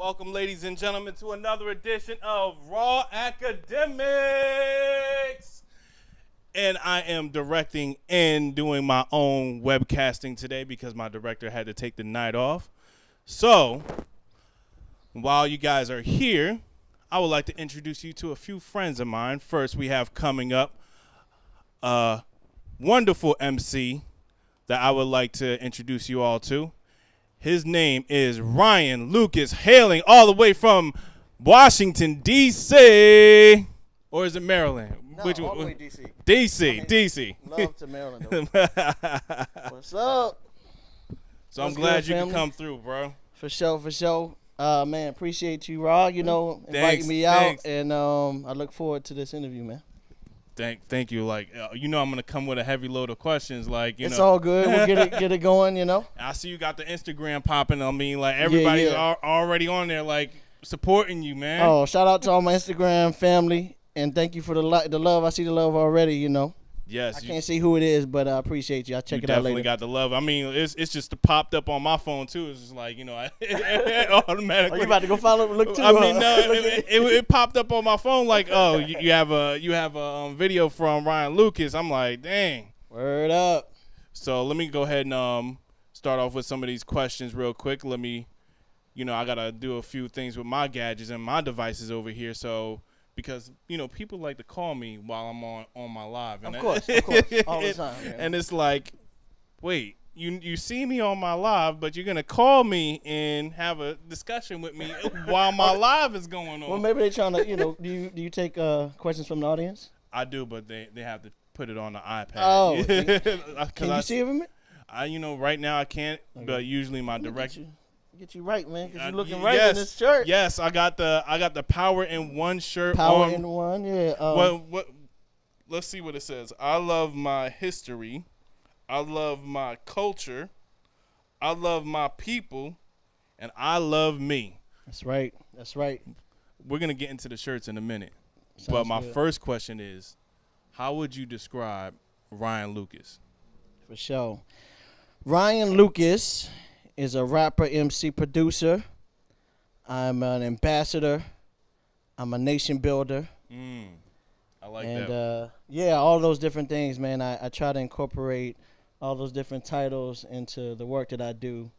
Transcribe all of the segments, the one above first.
Welcome, ladies and gentlemen, to another edition of Raw Academics. And I am directing and doing my own webcasting today because my director had to take the night off. So, while you guys are here, I would like to introduce you to a few friends of mine. First, we have coming up a wonderful MC that I would like to introduce you all to. His name is Ryan Lucas, hailing all the way from Washington, D.C. Or is it Maryland? No, all the way D.C. D.C., D.C. Love to Maryland, though. What's up? So I'm glad you could come through, bro. For sure. Man, appreciate you, Rod, inviting me out. And I look forward to this interview, man. Thank you. Like, I'm gonna come with a heavy load of questions. Like, it's all good. We'll get it going. I see you got the Instagram popping. I mean, like everybody's already on there, like supporting you, man. Oh, shout out to all my Instagram family, and thank you for the love. I see the love already. Yes. I can't see who it is, but I appreciate you. I'll check it out later. You definitely got the love. I mean, it's just popped up on my phone too. It's just like automatically. Are you about to go follow? Look too. I mean, no, it popped up on my phone like, oh, you have a video from Ryan Lucas. I'm like, dang. Word up. So let me go ahead and start off with some of these questions real quick. Let me, I gotta do a few things with my gadgets and my devices over here. So. Because, people like to call me while I'm on my live. And of course, all the time. Man. And it's like, wait, you see me on my live, but you're going to call me and have a discussion with me while my live is going on. Well, maybe they're trying to, do you take questions from the audience? I do, but they have to put it on the iPad. Oh. Can you see it from it? Right now I can't, but usually my director. Get you right, man, because you're looking right in this shirt. Yes, I got the Power in One shirt. Power in One, yeah. What? Let's see what it says. I love my history. I love my culture. I love my people, and I love me. That's right. We're gonna get into the shirts in a minute, but my first question is, how would you describe Ryan Lucas? For sure, Ryan Lucas is a rapper, MC, producer. I'm an ambassador. I'm a nation builder. I like that. And, all those different things, man. I try to incorporate all those different titles into the work that I do,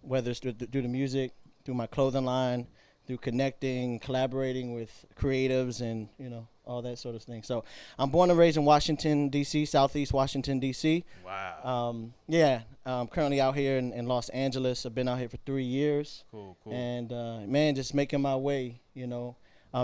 whether it's through the music, through my clothing line, through connecting, collaborating with creatives and, all that sort of thing. So I'm born and raised in Washington, D.C., Southeast Washington, D.C. Wow. I'm currently out here in Los Angeles. I've been out here for 3 years. Cool. And, just making my way,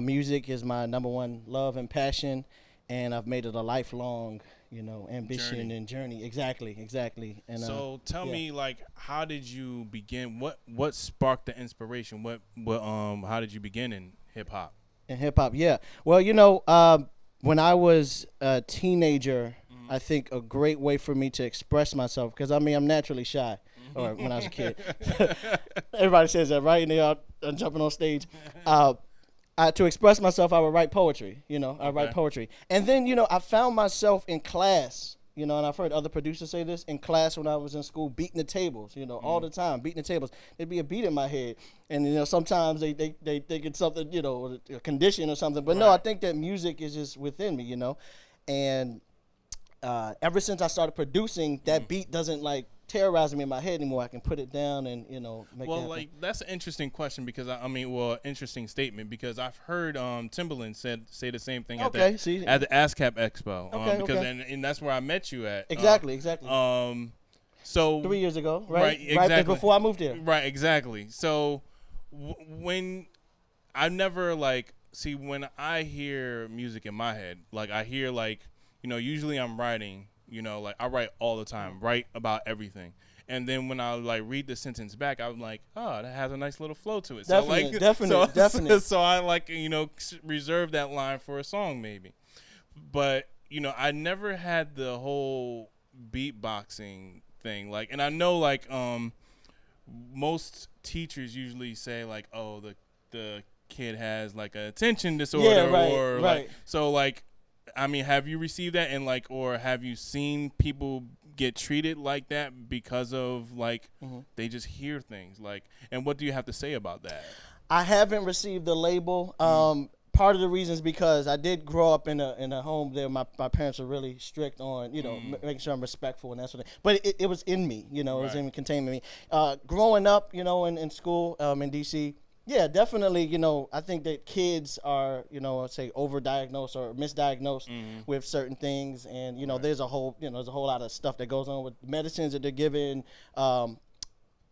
Music is my number one love and passion, and I've made it a lifelong, ambition and journey. Exactly. And so tell me, like, how did you begin? What sparked the inspiration? How did you begin in hip hop? In hip hop, yeah. Well, when I was a teenager, I think a great way for me to express myself, because I'm naturally shy, or when I was a kid. Everybody says that, right? And they are jumping on stage. To express myself, I would write poetry. I write poetry, and then I found myself in class. And I've heard other producers say this, in class when I was in school, beating the tables, all the time, beating the tables. There'd be a beat in my head. And, sometimes they get something, a condition or something. But no, I think that music is just within me, And ever since I started producing, that beat doesn't, terrorize me in my head anymore. I can put it down and, make it happen. That's an interesting question because, interesting statement, because I've heard Timbaland say the same thing at the ASCAP Expo. And that's where I met you at. Exactly. So 3 years ago, right? Exactly. Right before I moved here. Right, exactly. So when I never, when I hear music in my head, I hear, usually I'm writing, I write all the time, write about everything. And then when I read the sentence back, I'm like, oh, that has a nice little flow to it. Definitely. So I reserve that line for a song maybe. But, I never had the whole beatboxing thing. And I know most teachers usually say oh, the kid has an attention disorder right. So have you received that, and or have you seen people get treated like that because of like they just hear things like? And what do you have to say about that? I haven't received the label. Part of the reason is because I did grow up in a home there. My parents were really strict on, making sure I'm respectful and that sort of thing. But it was in me, it was in containing me. Growing up, in school in D.C., yeah, definitely, I think that kids are, say overdiagnosed or misdiagnosed with certain things. And, there's a whole lot of stuff that goes on with medicines that they're given.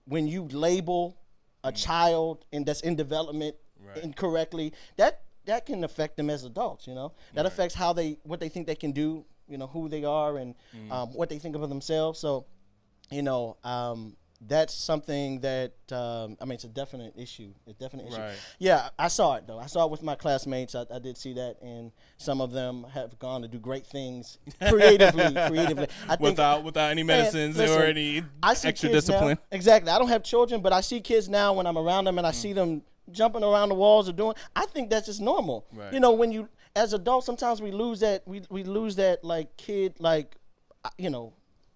When you label a child that's in development incorrectly, that can affect them as adults, that affects what they think they can do, who they are and what they think of themselves. So, that's something that, it's a definite issue. It's a definite issue. Right. Yeah, I saw it, though. I saw it with my classmates. I did see that, and some of them have gone to do great things creatively. I think, without any medicines or any extra discipline. Now, exactly. I don't have children, but I see kids now when I'm around them, and I see them jumping around the walls or doing. I think that's just normal. Right. When you, as adults, sometimes we lose that. We lose that kid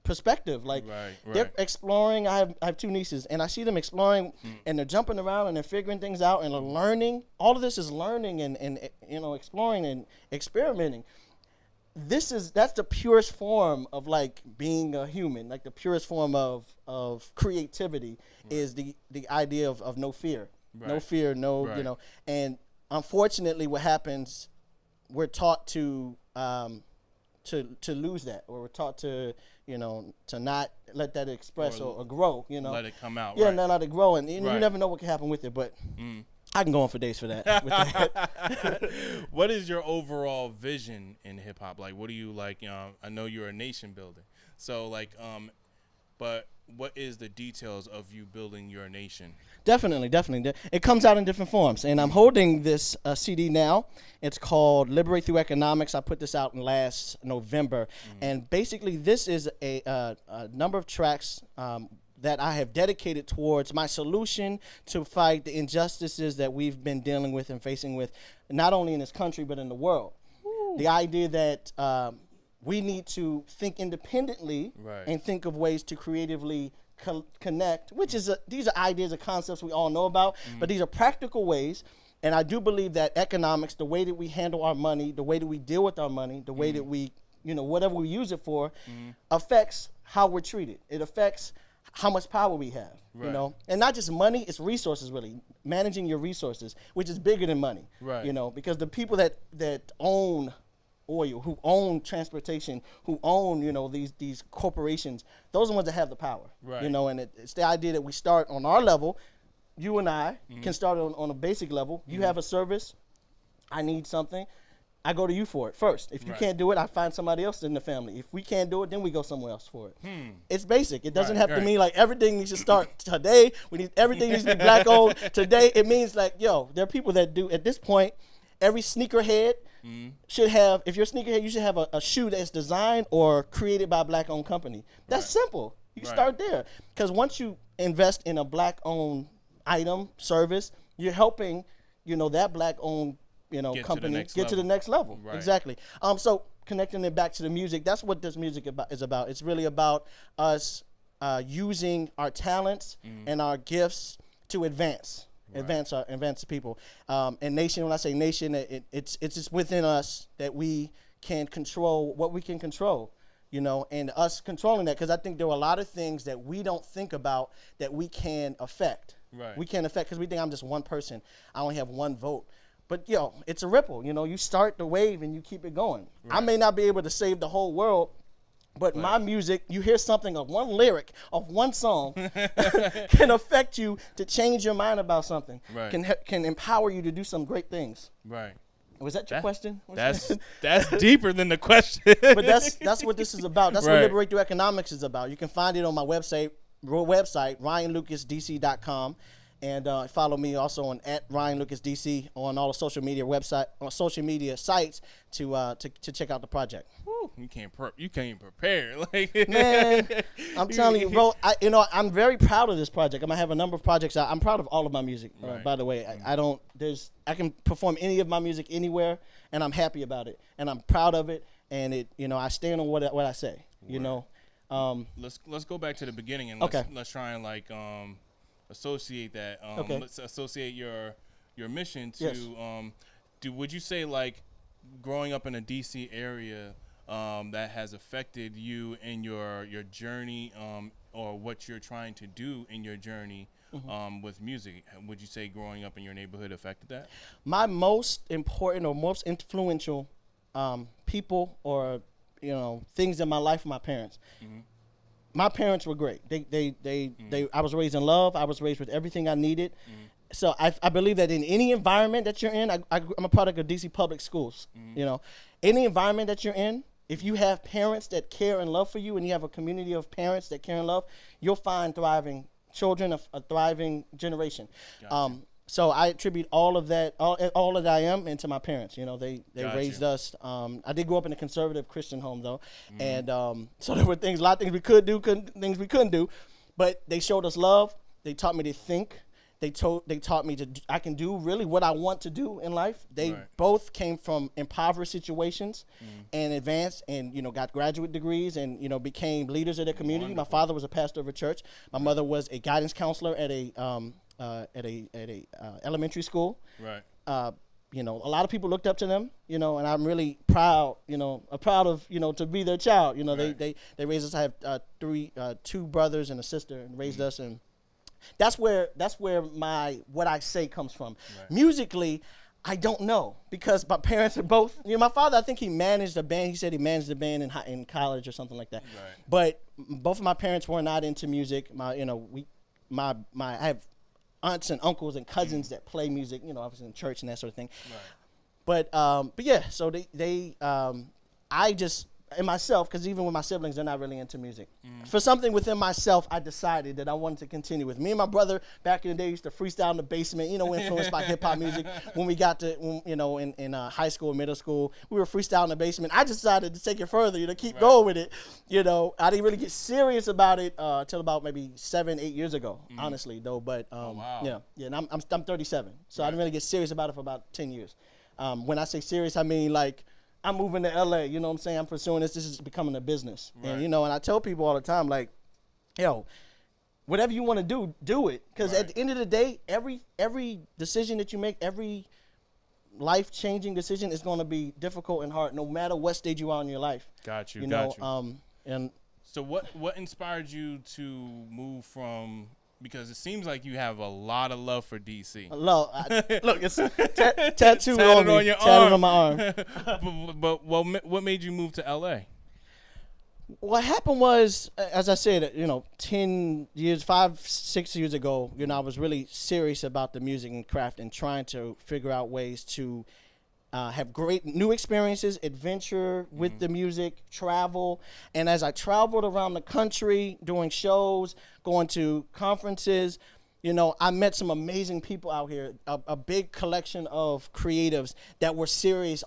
perspective. They're exploring. I have two nieces, and I see them exploring, and they're jumping around and they're figuring things out and they're learning. All of this is learning and exploring and experimenting. That's the purest form of being a human. The purest form of creativity is the idea of no fear. Right. No fear, and unfortunately what happens, we're taught to lose that, or we're taught to not let that express or grow, let it come out. Yeah, not let it grow, and you never know what can happen with it, but I can go on for days for that. With that. What is your overall vision in hip hop? What do you like? I know you're a nation builder, so but what is the details of you building your nation? Definitely. It comes out in different forms. And I'm holding this CD now. It's called Liberate Through Akademix. I put this out in last November. And basically this is a number of tracks that I have dedicated towards my solution to fight the injustices that we've been dealing with and facing with, not only in this country, but in the world. Ooh. The idea that we need to think independently and think of ways to creatively connect, which is these are ideas and concepts we all know about, but these are practical ways. And I do believe that economics, the way that we handle our money, the way that we deal with our money, the way that we, whatever we use it for, affects how we're treated. It affects how much power we have, and not just money, it's resources, really. Managing your resources, which is bigger than money, because the people that own oil, who own transportation, who own, these corporations, those are the ones that have the power, and it's the idea that we start on our level. You and I can start on a basic level. You have a service, I need something, I go to you for it first. If you can't do it, I find somebody else in the family. If we can't do it, then we go somewhere else for it. It's basic. It doesn't have to mean everything needs to start today. Everything needs to be black owned today. It means there are people that do, at this point, every sneakerhead should have, if you're a sneakerhead, you should have a shoe that's designed or created by a black-owned company. That's simple. You can start there. Because once you invest in a black-owned item, service, you're helping, that black-owned, company get to the next level. Right. Exactly. So connecting it back to the music, that's what this music is about. It's really about us using our talents and our gifts to advance people. And nation, when I say nation, it's just within us that we can control what we can control, and us controlling that, because I think there are a lot of things that we don't think about that we can affect. Right. We can't affect because we think I'm just one person. I only have one vote. But, it's a ripple. You start the wave and you keep it going. Right. I may not be able to save the whole world, but my music, you hear something of one lyric of one song can affect you to change your mind about something. Right. Can empower you to do some great things. Right. Was that your question? That's deeper than the question. But that's what this is about. That's what Liberate Through Akademix is about. You can find it on my website RyanLucasDC.com. And follow me also on @RyanLucasDC on all the social media sites to check out the project. Woo, you can't prepare. Man, I'm telling you, bro. I'm very proud of this project. I'm gonna have a number of projects out. I'm proud of all of my music. By the way, I can perform any of my music anywhere, and I'm happy about it, and I'm proud of it, and I stand on what I say. Let's go back to the beginning and Okay. let's try and like associate that. Okay. Let's associate your mission to. Yes. Would you say like growing up in a DC area that has affected you in your journey or what you're trying to do in your journey with music? Would you say growing up in your neighborhood affected that? My most important or most influential people or things in my life are my parents. My parents were great. I was raised in love. I was raised with everything I needed. So I believe that in any environment that you're in, I'm a product of DC public schools. Any environment that you're in, if you have parents that care and love for you, and you have a community of parents that care and love, you'll find thriving children, a thriving generation. Gotcha. So I attribute all of that, all that I am, into my parents. They Gotcha. raised us. I did grow up in a conservative Christian home though, and so there were a lot of things we could do, things we couldn't do, but they showed us love. They taught me to think. They taught me I can do really what I want to do in life. They both came from impoverished situations and advanced and got graduate degrees and became leaders of their community. Wonderful. My father was a pastor of a church. My mother was a guidance counselor at a elementary school. Right. A lot of people looked up to them, and I'm really proud, proud of, to be their child. Right. They raised us. I have two brothers and a sister, and raised us, and that's where what I say comes from. Right. Musically, I don't know, because my parents are both. My father, I think he managed a band. He said he managed a band in college or something like that. Right. But both of my parents were not into music. I have aunts and uncles and cousins that play music. Obviously in church and that sort of thing. Right. But yeah. So I just. And myself, because even with my siblings, they're not really into music. For something within myself, I decided that I wanted to continue with. Me and my brother back in the day used to freestyle in the basement, influenced by hip hop music. When we got to, in high school, and middle school, we were freestyling in the basement. I decided to take it further, keep going with it. I didn't really get serious about it until about maybe 7-8 years ago, honestly, though. But wow. yeah, and I'm 37, so I didn't really get serious about it for about 10 years. When I say serious, I mean like, I'm moving to LA, you know what I'm saying? I'm pursuing this. This is becoming a business. Right. And, and I tell people all the time, like, whatever you want to do it. Because at the end of the day, every decision that you make, every life-changing decision is going to be difficult and hard, no matter what stage you are in your life. Got you. And so what inspired you to move from? Because it seems like you have a lot of love for DC. Look, it's tattooed on me, your tattooed arm. on my arm. but what made you move to LA? What happened was, as I said, 10 years, 5-6 years ago, I was really serious about the music and craft and trying to figure out ways to have great new experiences, adventure with the music, travel. And as I traveled around the country, doing shows, going to conferences, I met some amazing people out here, a big collection of creatives that were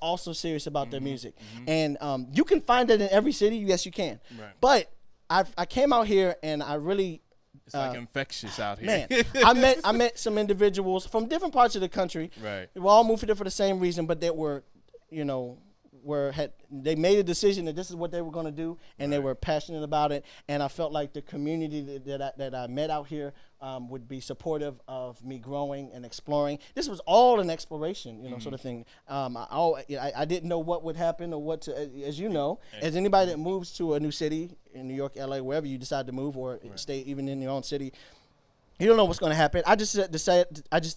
also serious about their music. And you can find it in every city. Yes, you can. Right. But I came out here and I really... It's like infectious out here. Man, I met some individuals from different parts of the country. Right. We all moved here for the same reason, but they were, they made a decision that this is what they were going to do, and they were passionate about it. And I felt like the community that I met out here would be supportive of me growing and exploring. This was all an exploration, sort of thing. I didn't know what would happen or what to, as you know, as anybody that moves to a new city in New York, LA, wherever you decide to move or stay even in your own city, you don't know what's going to happen. I just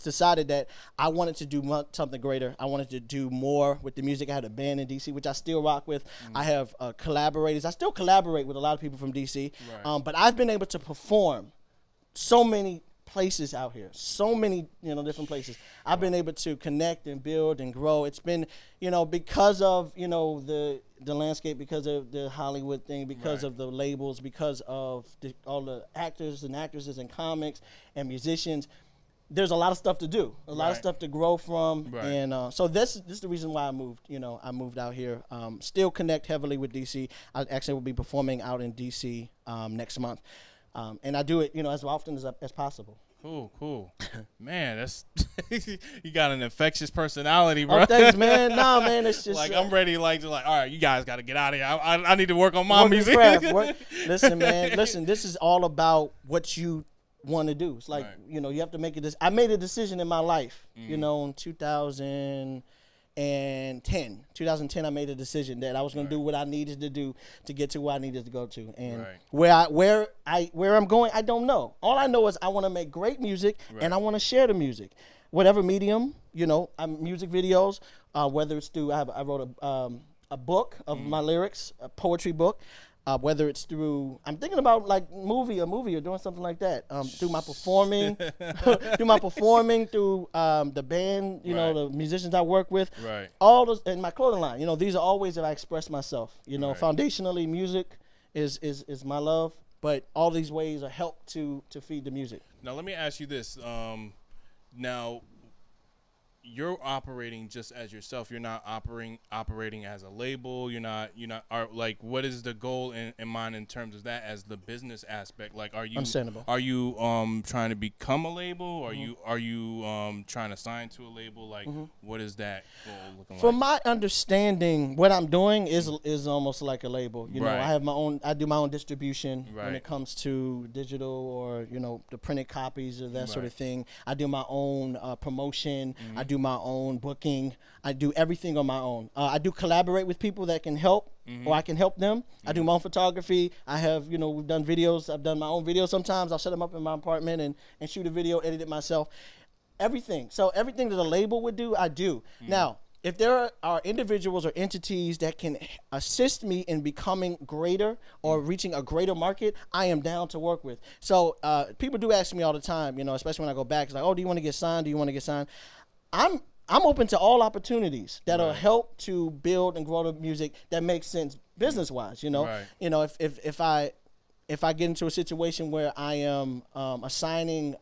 decided that I wanted to do something greater. I wanted to do more with the music. I had a band in DC, which I still rock with. I have collaborators. I still collaborate with a lot of people from DC. Right. But I've been able to perform so many places out here, so many different places. I've been able to connect and build and grow. It's been because of the landscape, because of the Hollywood thing, because of the labels, because of all the actors and actresses and comics and musicians. There's a lot of stuff to do, a lot of stuff to grow from, and so this is the reason why I moved. I moved out here. Still connect heavily with DC. I actually will be performing out in DC next month. And I do it, as often as possible. Cool. Man, that's you got an infectious personality, bro. Oh, thanks, man. Nah, man, it's just like I'm ready, all right, you guys got to get out of here. I need to work on my music. Listen, man. Listen, this is all about what you want to do. It's like you have to make it. I made a decision in my life, in 2010, I made a decision that I was going to do what I needed to do to get to where I needed to go to. And where I'm going, I don't know. All I know is I want to make great music and I want to share the music. Whatever medium, music videos, whether it's through, I wrote a book of my lyrics, a poetry book. Whether it's through, I'm thinking about like a movie or doing something like that. Through my performing, through the band, the musicians I work with, all those, and my clothing line. These are all ways that I express myself. Foundationally, music is my love, but all these ways are help to feed the music. Now let me ask you this. Now you're operating just as yourself. You're not operating as a label. You're not like, what is the goal in mind in terms of that as the business aspect? Like, are you understandable? Are you trying to become a label? Are you trying to sign to a label? Like, what is that goal looking like? From my understanding, what I'm doing is almost like a label. I have my own. I do my own distribution when it comes to digital or the printed copies or that sort of thing. I do my own promotion. I do my own booking. I do everything on my own. I do collaborate with people that can help or I can help them. I do my own photography. I have, we've done videos. I've done my own videos sometimes. I'll set them up in my apartment and shoot a video, edit it myself. Everything. So everything that a label would do, I do. Now, if there are individuals or entities that can assist me in becoming greater or reaching a greater market, I am down to work with. So people do ask me all the time, especially when I go back. It's like, oh, do you want to get signed? Do you want to get signed? I'm open to all opportunities that'll help to build and grow the music that makes sense business-wise. If I get into a situation where I am assigning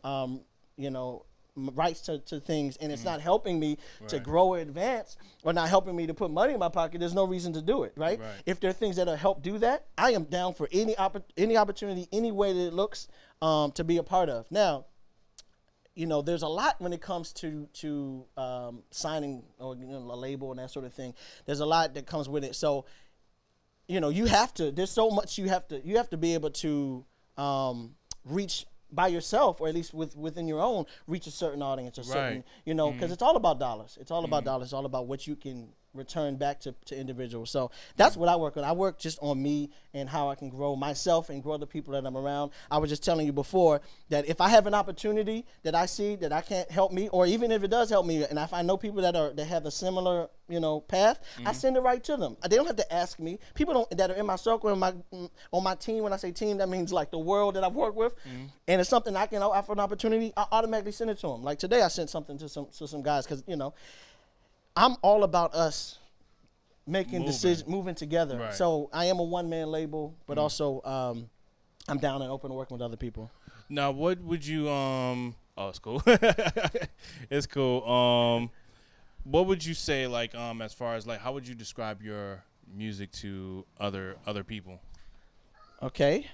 rights to things and it's not helping me to grow or advance or not helping me to put money in my pocket, there's no reason to do it, right? If there are things that'll help do that, I am down for any opportunity, any way that it looks to be a part of. Now, there's a lot when it comes to signing or a label and that sort of thing. There's a lot that comes with it. So, you have to. There's so much you have to be able to reach by yourself, or at least within your own, reach a certain audience or certain, because it's all about dollars. It's all about dollars. It's all about what you can return back to individuals. So that's what I work on. I work just on me and how I can grow myself and grow the people that I'm around. I was just telling you before that if I have an opportunity that I see that I can't help me, or even if it does help me, and if I know people that have a similar path, I send it right to them. They don't have to ask me. People that are in my circle, on my team. When I say team, that means like the world that I've worked with, and it's something I can offer an opportunity. I automatically send it to them. Like today, I sent something to some guys because I'm all about us making decisions, moving together. Right. So I am a one-man label, but also I'm down and open to working with other people. Now, what would you oh, it's cool. It's cool. What would you say, like, as far as like, how would you describe your music to other people? Okay.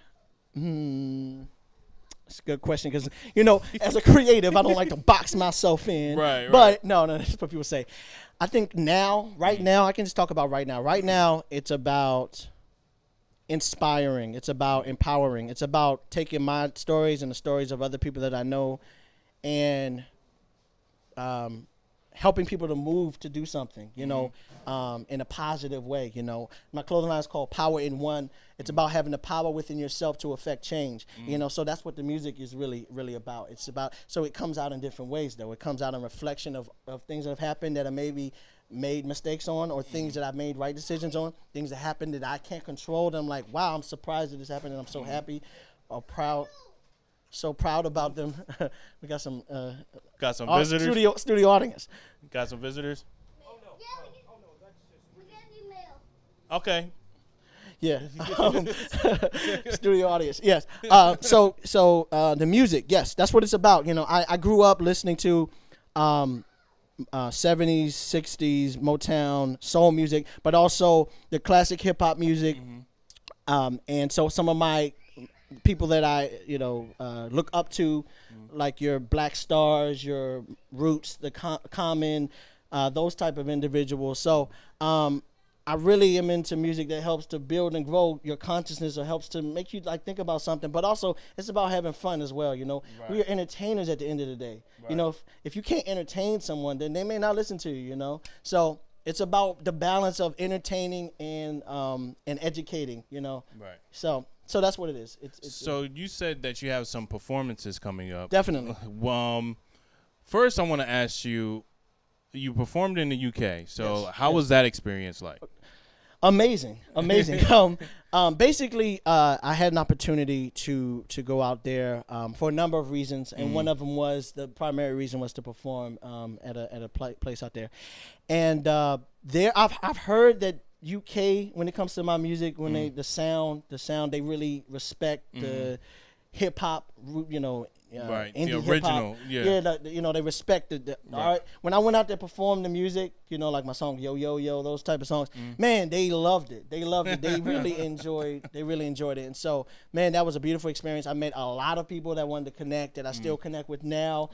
It's a good question because, as a creative, I don't like to box myself in. Right. But no, that's what people say. I think right now, I can just talk about right now. Right now, it's about inspiring. It's about empowering. It's about taking my stories and the stories of other people that I know and helping people to move to do something, in a positive way. My clothing line is called Power in One. It's about having the power within yourself to affect change, so that's what the music is really, really about. It's about, so it comes out in different ways, though. It comes out in reflection of things that have happened that I maybe made mistakes on, or things that I've made right decisions on, things that happened that I can't control. And I'm like, wow, I'm surprised that this happened, and I'm so happy or proud. So proud about them. We got some visitors. Studio audience. Got some visitors. Oh no, that's just. We got an email. Okay. Yeah. Studio audience. Yes. So the music. Yes, that's what it's about. I grew up listening to 70s, 60s Motown soul music, but also the classic hip hop music. And so some of my people that I look up to, like your Black Stars, your Roots, the Common, those type of individuals. So I really am into music that helps to build and grow your consciousness, or helps to make you like think about something. But also, it's about having fun as well. Right. We are entertainers at the end of the day. Right. If you can't entertain someone, then they may not listen to you. So it's about the balance of entertaining and educating. Right. So that's what it is. So you said that you have some performances coming up. Definitely. First, I want to ask you. You performed in the UK, so Yes, how was that experience like? Amazing. Basically, I had an opportunity to go out there for a number of reasons, and one of them was the primary reason was to perform at a place out there, and there I've heard that UK, when it comes to my music, when the sound they really respect the hip hop, Right, indie the original, hip-hop. They respected the Right. art. When I went out there performed the music, like my song Yo Yo Yo, those type of songs, man, they loved it. They really enjoyed it. And so, man, that was a beautiful experience. I met a lot of people that wanted to connect, that I still connect with now,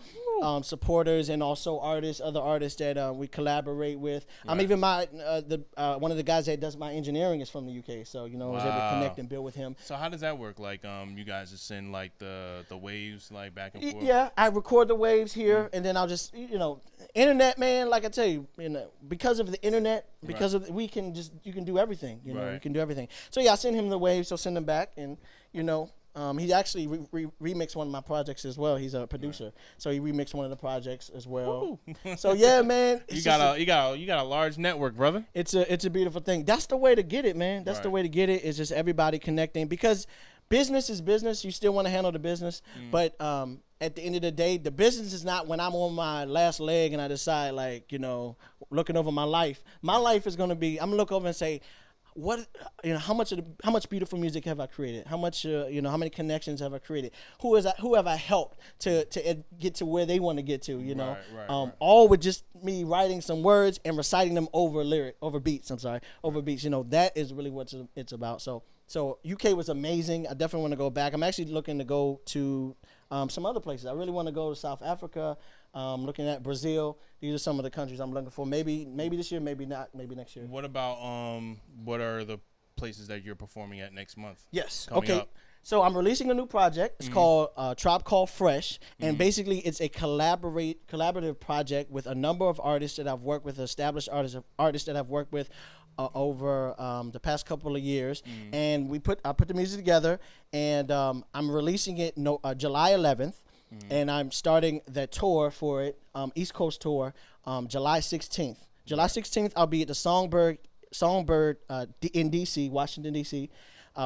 supporters and also other artists that we collaborate with. Right. Even one of the guys that does my engineering is from the UK, so I was able to connect and build with him. So how does that work? Like, you guys just send like the waves like back and forth. Yeah, I record the waves here, and then I'll just internet, man. Like I tell you, because of the internet, because of you can do everything. You Right. can do everything. So yeah, I send him the waves, so send them back, and he actually remixed one of my projects as well. He's a producer, so he remixed one of the projects as well. So yeah, man, You got a large network, brother. it's a beautiful thing. That's the way to get it, man. That's the Right. way to get it. Is just everybody connecting, because business is business. You still want to handle the business, but at the end of the day, the business is not when I'm on my last leg and I decide, looking over my life. My life is going to be, I'm going to look over and say, how much beautiful music have I created? How much, how many connections have I created? Who have I helped to get to where they want to get to? Right. All with just me writing some words and reciting them over beats. That is really what it's about. So UK was amazing. I definitely want to go back. I'm actually looking to go to some other places. I really want to go to South Africa. Looking at Brazil. These are some of the countries I'm looking for. Maybe this year, maybe not. Maybe next year. What about what are the places that you're performing at next month? Yes. Coming Okay. up? So I'm releasing a new project. It's called Tribe Called Fresh, and basically it's a collaborative project with a number of artists that I've worked with, established artists that I've worked with over the past couple of years, and I put the music together, and I'm releasing it July 11th, and I'm starting the tour for it, East Coast tour, July 16th. July 16th, I'll be at the Songbird in DC, Washington DC.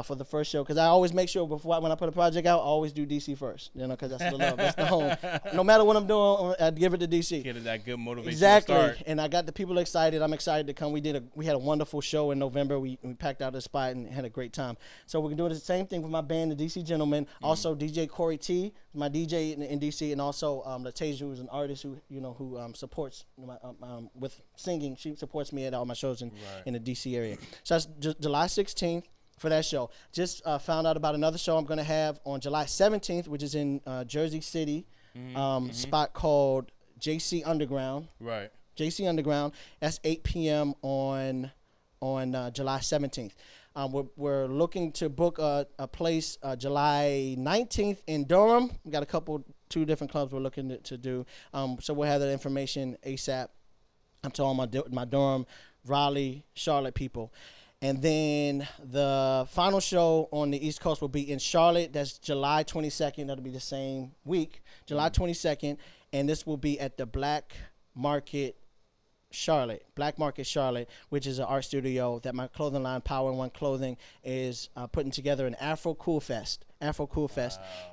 For the first show, because I always make sure when I put a project out, I always do DC first, because that's the love, that's the home. No matter what I'm doing, I'd give it to DC. Get it that good motivation. Exactly, to start. and I got the people excited. I'm excited to come. We had a wonderful show in November. We packed out the spot and had a great time. So we're doing the same thing with my band, the DC Gentlemen. Also, DJ Corey T, my DJ in DC, and also Latasia, who's an artist who supports with singing. She supports me at all my shows in the DC area. So that's July 16th. For that show. Just found out about another show I'm going to have on July 17th, which is in Jersey City, spot called JC Underground. Right. JC Underground. That's 8 p.m. on July 17th. We're looking to book a place July 19th in Durham. We got two different clubs we're looking to do. So we'll have that information ASAP. I'm telling my Durham, Raleigh, Charlotte people. And then the final show on the East Coast will be in Charlotte. That's July 22nd. That'll be the same week, July 22nd. And this will be at the Black Market Charlotte, which is an art studio that my clothing line, Power and One Clothing, is putting together an Afro Cool Fest.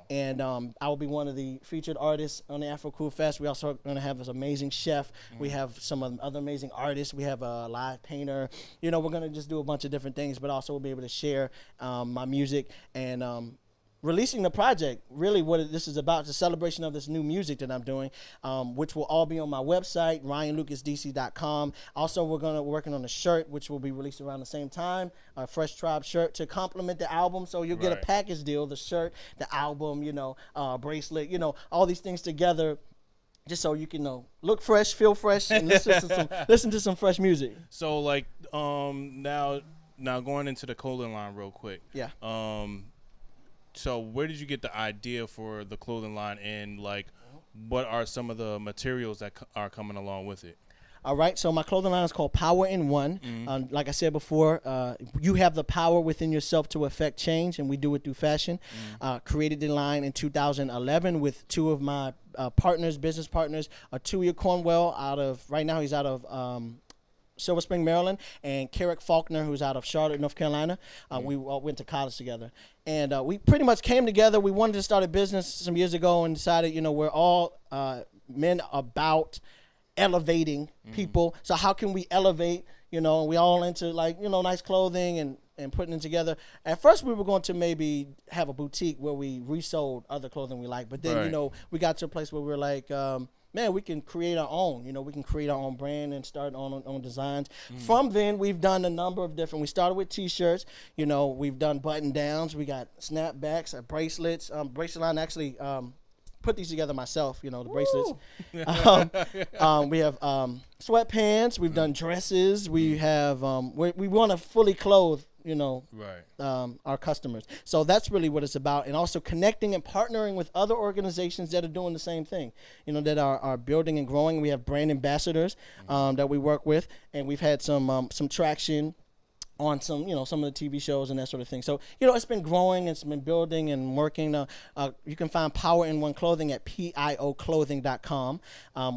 And I will be one of the featured artists on the Afro Cool Fest. We also are going to have this amazing chef. We have some other amazing artists. We have a live painter. We're going to just do a bunch of different things, but also we'll be able to share my music and releasing the project, really what this is about, the celebration of this new music that I'm doing, which will all be on my website, ryanlucasdc.com. Also, we're working on a shirt, which will be released around the same time, a Fresh Tribe shirt to complement the album. So you'll get a package deal, the shirt, the album, bracelet, all these things together, just so you can look fresh, feel fresh, and listen to some fresh music. So like now going into the clothing line real quick. Yeah. So where did you get the idea for the clothing line, and like what are some of the materials that are coming along with it? All right, so my clothing line is called Power in One. Like I said before, you have the power within yourself to affect change, and we do it through fashion. Created the line in 2011 with two of my business partners, Tuya Cornwell right now he's out of Silver Spring, Maryland, and Carrick Faulkner, who's out of Charlotte, North Carolina. We all went to college together. And we pretty much came together. We wanted to start a business some years ago and decided, we're all men about elevating people. So how can we elevate, and we all into nice clothing and putting it together. At first we were going to maybe have a boutique where we resold other clothing we like. But then, we got to a place where we were like, man, we can create our own. We can create our own brand and start on designs. From then, we've done a number of different. We started with T-shirts. We've done button downs. We got snapbacks, bracelets. Bracelet line actually put these together myself. The bracelets. We have sweatpants. We've done dresses. We have. We want to fully clothe. Our customers. So that's really what it's about, and also connecting and partnering with other organizations that are doing the same thing, that are building and growing. We have brand ambassadors that we work with, and we've had some traction on some of the TV shows and that sort of thing. So, it's been growing, it's been building and working. You can find Power in One clothing at pioclothing.com,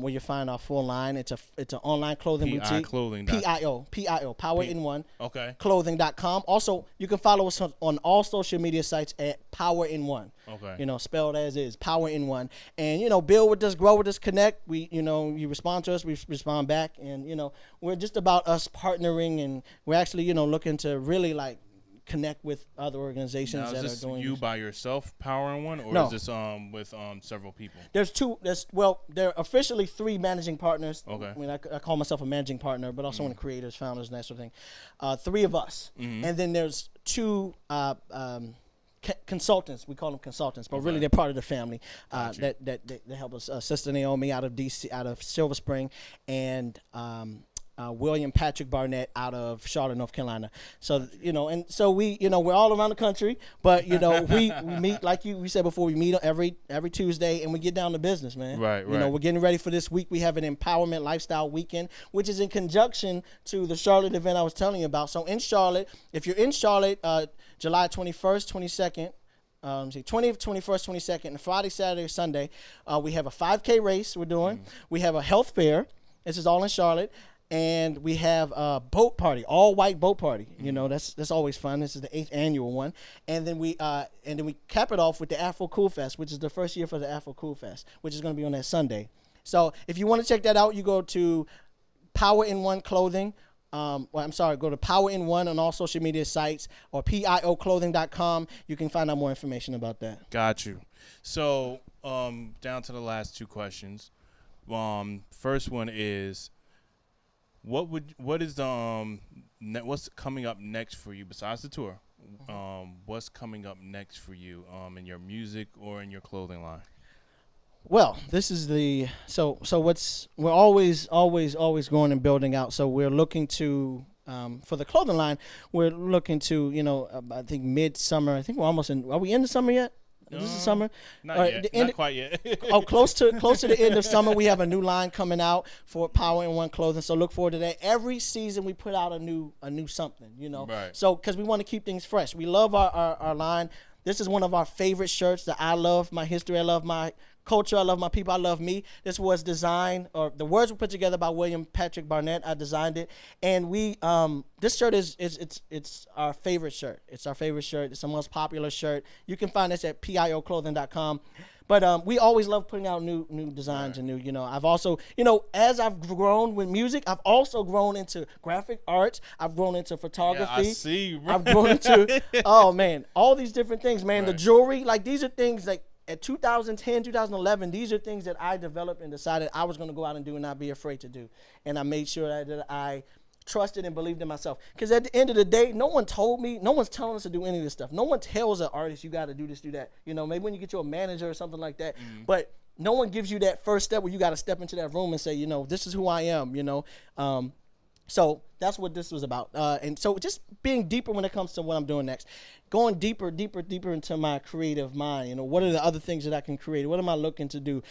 where you find our full line. It's an online clothing boutique. PIO, Power in One. Okay. Clothing.com. Also, you can follow us on all social media sites at Power in One. Okay. Spelled as is, Power in One. And, build with us, grow with us, connect. We, you respond to us, we respond back. And, we're just about us partnering, and we're actually, looking to really connect with other organizations that are doing. Is you by yourself, Power in One, or No. is this with several people? There's two. There are officially 3 managing partners. Okay. I mean, I call myself a managing partner, but also one of the creators, founders, and that sort of thing. 3 of us, and then there's 2 consultants. We call them consultants, but really they're part of the family that help us. Sister Naomi out of DC, out of Silver Spring, and William Patrick Barnett out of Charlotte, North Carolina. So, and so we, we're all around the country, but, we meet, like we said before, we meet every Tuesday, and we get down to business, man. Right. We're getting ready for this week. We have an Empowerment Lifestyle Weekend, which is in conjunction to the Charlotte event I was telling you about. So in Charlotte, if you're in Charlotte, July 21st, 22nd, 20th, 21st, 22nd, and Friday, Saturday, Sunday, we have a 5K race we're doing. We have a health fair. This is all in Charlotte. And we have a boat party, all white boat party. That's always fun. This is the 8th annual one. And then we cap it off with the Afro Cool Fest, which is the first year for the Afro Cool Fest, which is going to be on that Sunday. So if you want to check that out, you go to Power in One Clothing. Go to Power in One on all social media sites, or pioclothing.com. You can find out more information about that. Got you. So down to the last 2 questions. First one is, what's coming up next for you besides the tour? What's coming up next for you in your music or in your clothing line? Well, this is we're always growing and building out. So we're looking to, for the clothing line, we're looking to, I think midsummer. I think we're almost in. Are we in the summer yet? Is this the summer? Not yet. Not quite yet. Close to the end of summer, we have a new line coming out for Power in One Clothing. So look forward to that. Every season we put out a new something, Right. So because we want to keep things fresh. We love our line. This is one of our favorite shirts that I love my history. I love my culture. I love my people. I love me. This was designed, or the words were put together by William Patrick Barnett. I designed it, and we this shirt is it's our favorite shirt. It's our favorite shirt. It's the most popular shirt. You can find us at pioclothing.com. But we always love putting out new designs and new, I've also, as I've grown with music, I've also grown into graphic arts. I've grown into photography. Yeah, I see you, bro. I've grown into, oh man, all these different things, man. Right. The jewelry, like these are things like at 2010, 2011, these are things that I developed and decided I was going to go out and do and not be afraid to do. And I made sure that I trusted and believed in myself. Because at the end of the day, no one told me, no one's telling us to do any of this stuff. No one tells an artist you got to do this, do that. Maybe when you get you a manager or something like that. But no one gives you that first step where you got to step into that room and say, this is who I am, So that's what this was about. And so just being deeper when it comes to what I'm doing next. Going deeper into my creative mind. What are the other things that I can create? What am I looking to do?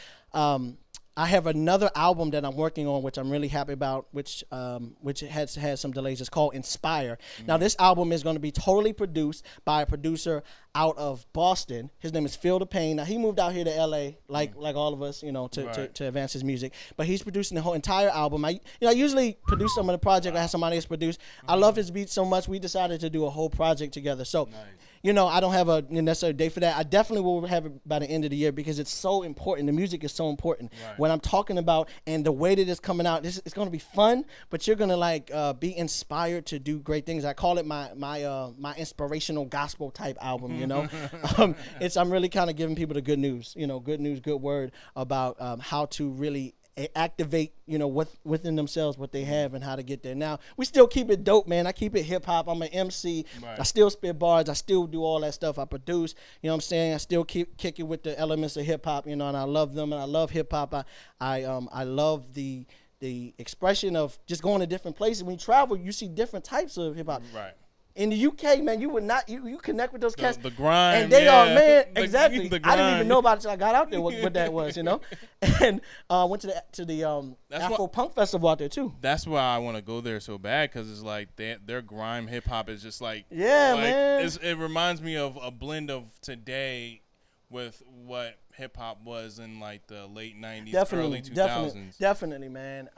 I have another album that I'm working on, which I'm really happy about, which has had some delays. It's called Inspire. Now, this album is going to be totally produced by a producer out of Boston. His name is Phil the Pain. Now, he moved out here to L.A. like all of us, to advance his music. But he's producing the whole entire album. I usually produce some of the project. I have somebody else produce. I love his beats so much, we decided to do a whole project together. So. Nice. I don't have a necessary date for that. I definitely will have it by the end of the year because it's so important. The music is so important. Right. What I'm talking about and the way that it's coming out, it's going to be fun, but you're going to be inspired to do great things. I call it my inspirational gospel type album, I'm really kind of giving people the good news, good word about how to really activate, within themselves what they have and how to get there. Now, we still keep it dope, man. I keep it hip-hop. I'm an MC. Right. I still spit bars. I still do all that stuff. I produce, what I'm saying? I still keep kicking with the elements of hip-hop, and I love them, and I love hip-hop. I love the expression of just going to different places. When you travel, you see different types of hip-hop. Right. In the UK, man, you would not you connect with those cats. The grime, and they are, man, exactly. I didn't even know about it until I got out there what that was, And went to the Afro Punk Festival out there too. That's why I want to go there so bad because it's like their grime hip hop is just like man. It reminds me of a blend of today with what hip hop was in like the late 90s, early 2000s. Definitely, man.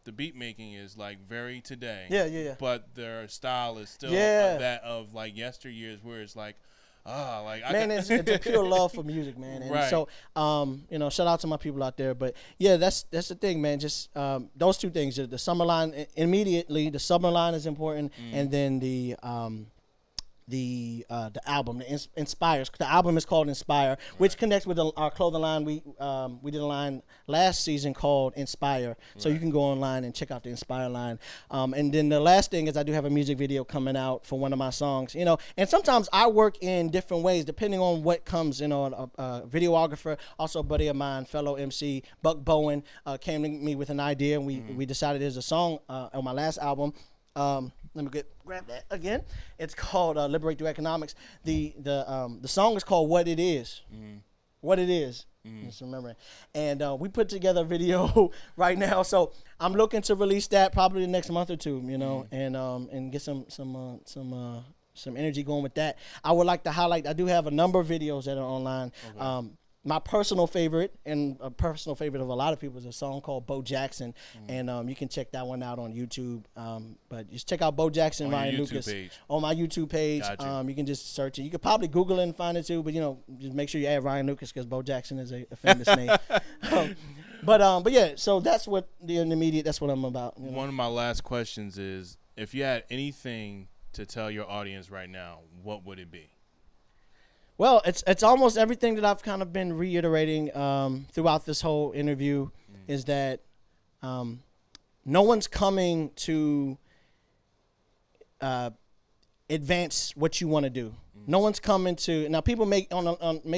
The beat making is like very today. Yeah. But their style is still that of like yesteryears, where it's like, it's a pure love for music, man. And right. So, shout out to my people out there. But yeah, that's the thing, man. Just those two things. The summer line immediately. The summer line is important, and then the album, the Inspires. The album is called Inspire, which connects with our clothing line. We did a line last season called Inspire, so you can go online and check out the Inspire line. And then the last thing is I do have a music video coming out for one of my songs. And sometimes I work in different ways depending on what comes. A videographer, also a buddy of mine, fellow MC Buck Bowen, came to me with an idea, and we decided there's a song on my last album. Let me grab that again. It's called "Liberate Through Akademix." The song is called "What It Is." What It Is. Just remembering. And we put together a video right now, so I'm looking to release that probably the next month or two. And get some energy going with that. I would like to highlight. I do have a number of videos that are online. Okay. My personal favorite, and a personal favorite of a lot of people, is a song called Bo Jackson, and you can check that one out on YouTube. But just check out Bo Jackson, on Ryan Lucas, on my YouTube page. Gotcha. You can just search it. You could probably Google it and find it too, but just make sure you add Ryan Lucas because Bo Jackson is a famous name. But yeah, so that's what the immediate. That's what I'm about. One of my last questions is, if you had anything to tell your audience right now, what would it be? Well, it's almost everything that I've kind of been reiterating throughout this whole interview is that no one's coming to advance what you want to do. No one's coming to – now people may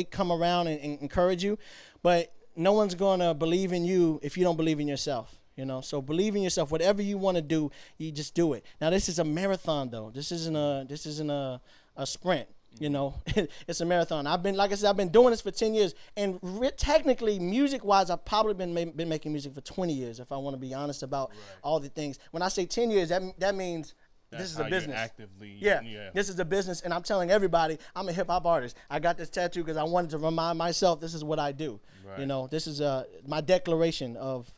come around and encourage you, but no one's going to believe in you if you don't believe in yourself. So believe in yourself. Whatever you want to do, you just do it. Now, this is a marathon, though. This isn't a sprint. It's a marathon. I've been doing this for 10 years, and technically, music-wise, I've probably been making music for 20 years, if I want to be honest about all the things. When I say 10 years, that means That's this is a how business. You're actively, Yeah, this is a business, and I'm telling everybody, I'm a hip hop artist. I got this tattoo because I wanted to remind myself this is what I do. Right. You know, this is my declaration of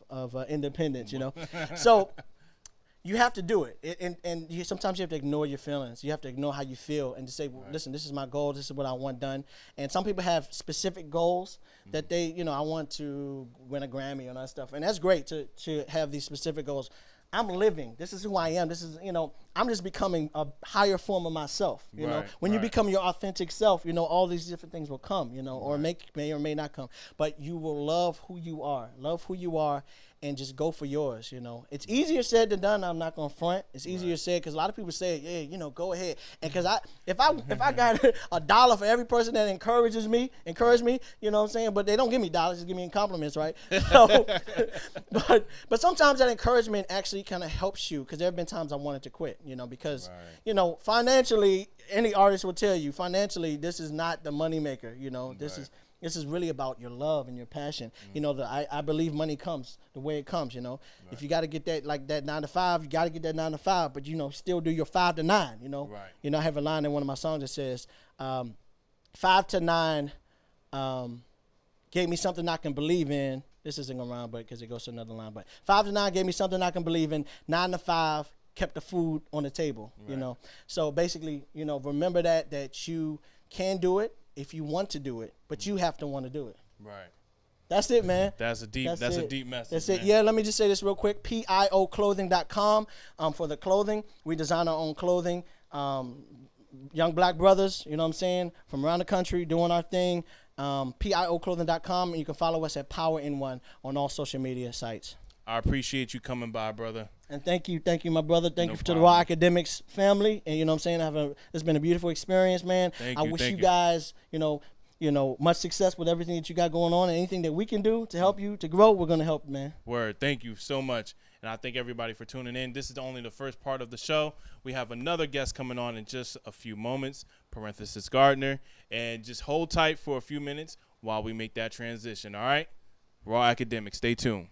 independence. You know, so you have to do it, and sometimes you have to ignore your feelings. You have to ignore how you feel and to say, well, listen, this is my goal. This is what I want done. And some people have specific goals that they, you know, I want to win a Grammy and that stuff, and that's great to have these specific goals. I'm living. This is who I am. This is, you know, I'm just becoming a higher form of myself. You know, when you become your authentic self, you know, all these different things will come, you know, or may or may not come. But you will love who you are. Love who you are, and just go for yours, you know. It's easier said than done. I'm not going to front. It's easier said because a lot of people say, yeah, you know, go ahead. And because if I got $1 for every person that encourage me, you know what I'm saying? But they don't give me dollars, just give me compliments, right? So, but sometimes that encouragement actually kind of helps you, because there have been times I wanted to quit, you know, because, you know, financially, any artist will tell you, financially, this is not the moneymaker, you know. This is really about your love and your passion. You know, I believe money comes the way it comes, you know. If you got to get that, like that 9 to 5, you got to get that 9 to 5, but, you know, still do your 5 to 9, you know. You know, I have a line in one of my songs that says, 5 to 9 gave me something I can believe in. This isn't going to rhyme, but because it goes to another line. But 5 to 9 gave me something I can believe in. 9 to 5 kept the food on the table, you know. So basically, you know, remember that you can do it if you want to do it, but you have to want to do it. Right. That's it, man. That's a deep message. That's it. Yeah, let me just say this real quick. PIOclothing.com for the clothing. We design our own clothing. Young black brothers, you know what I'm saying, from around the country doing our thing. PIOclothing.com, and you can follow us at Power in One on all social media sites. I appreciate you coming by, brother. And thank you, my brother. Thank you to the Raw Akademix family. And you know what I'm saying, it's been a beautiful experience, man. I wish you guys, you know, much success with everything that you got going on, and anything that we can do to help you to grow, we're gonna help, man. Word. Thank you so much. And I thank everybody for tuning in. This is only the first part of the show. We have another guest coming on in just a few moments, Parenthysis Gardner. And just hold tight for a few minutes while we make that transition, all right? Raw Akademix, stay tuned.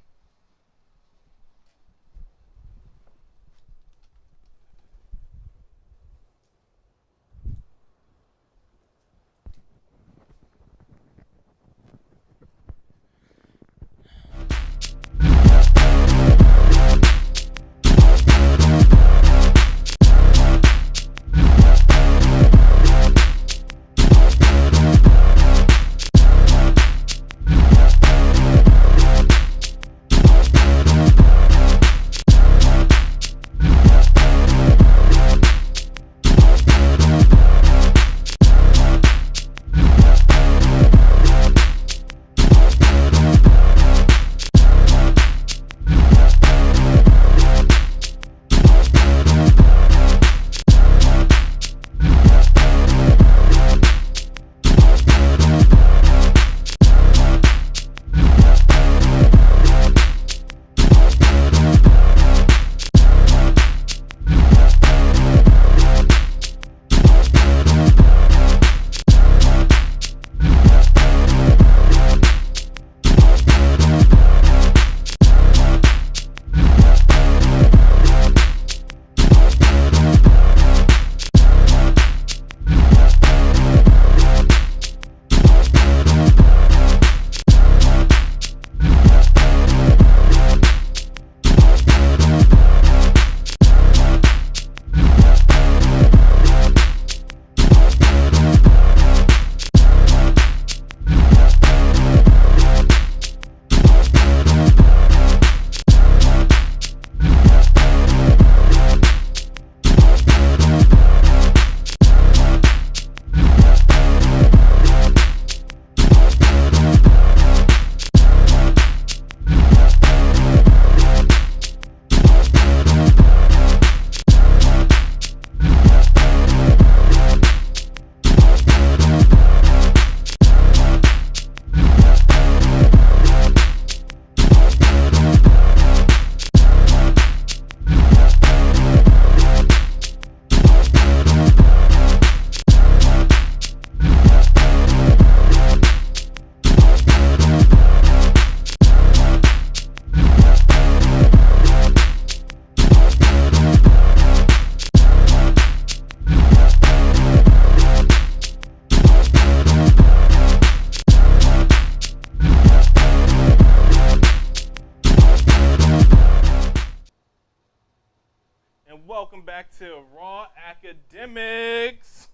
to Raw Akademix.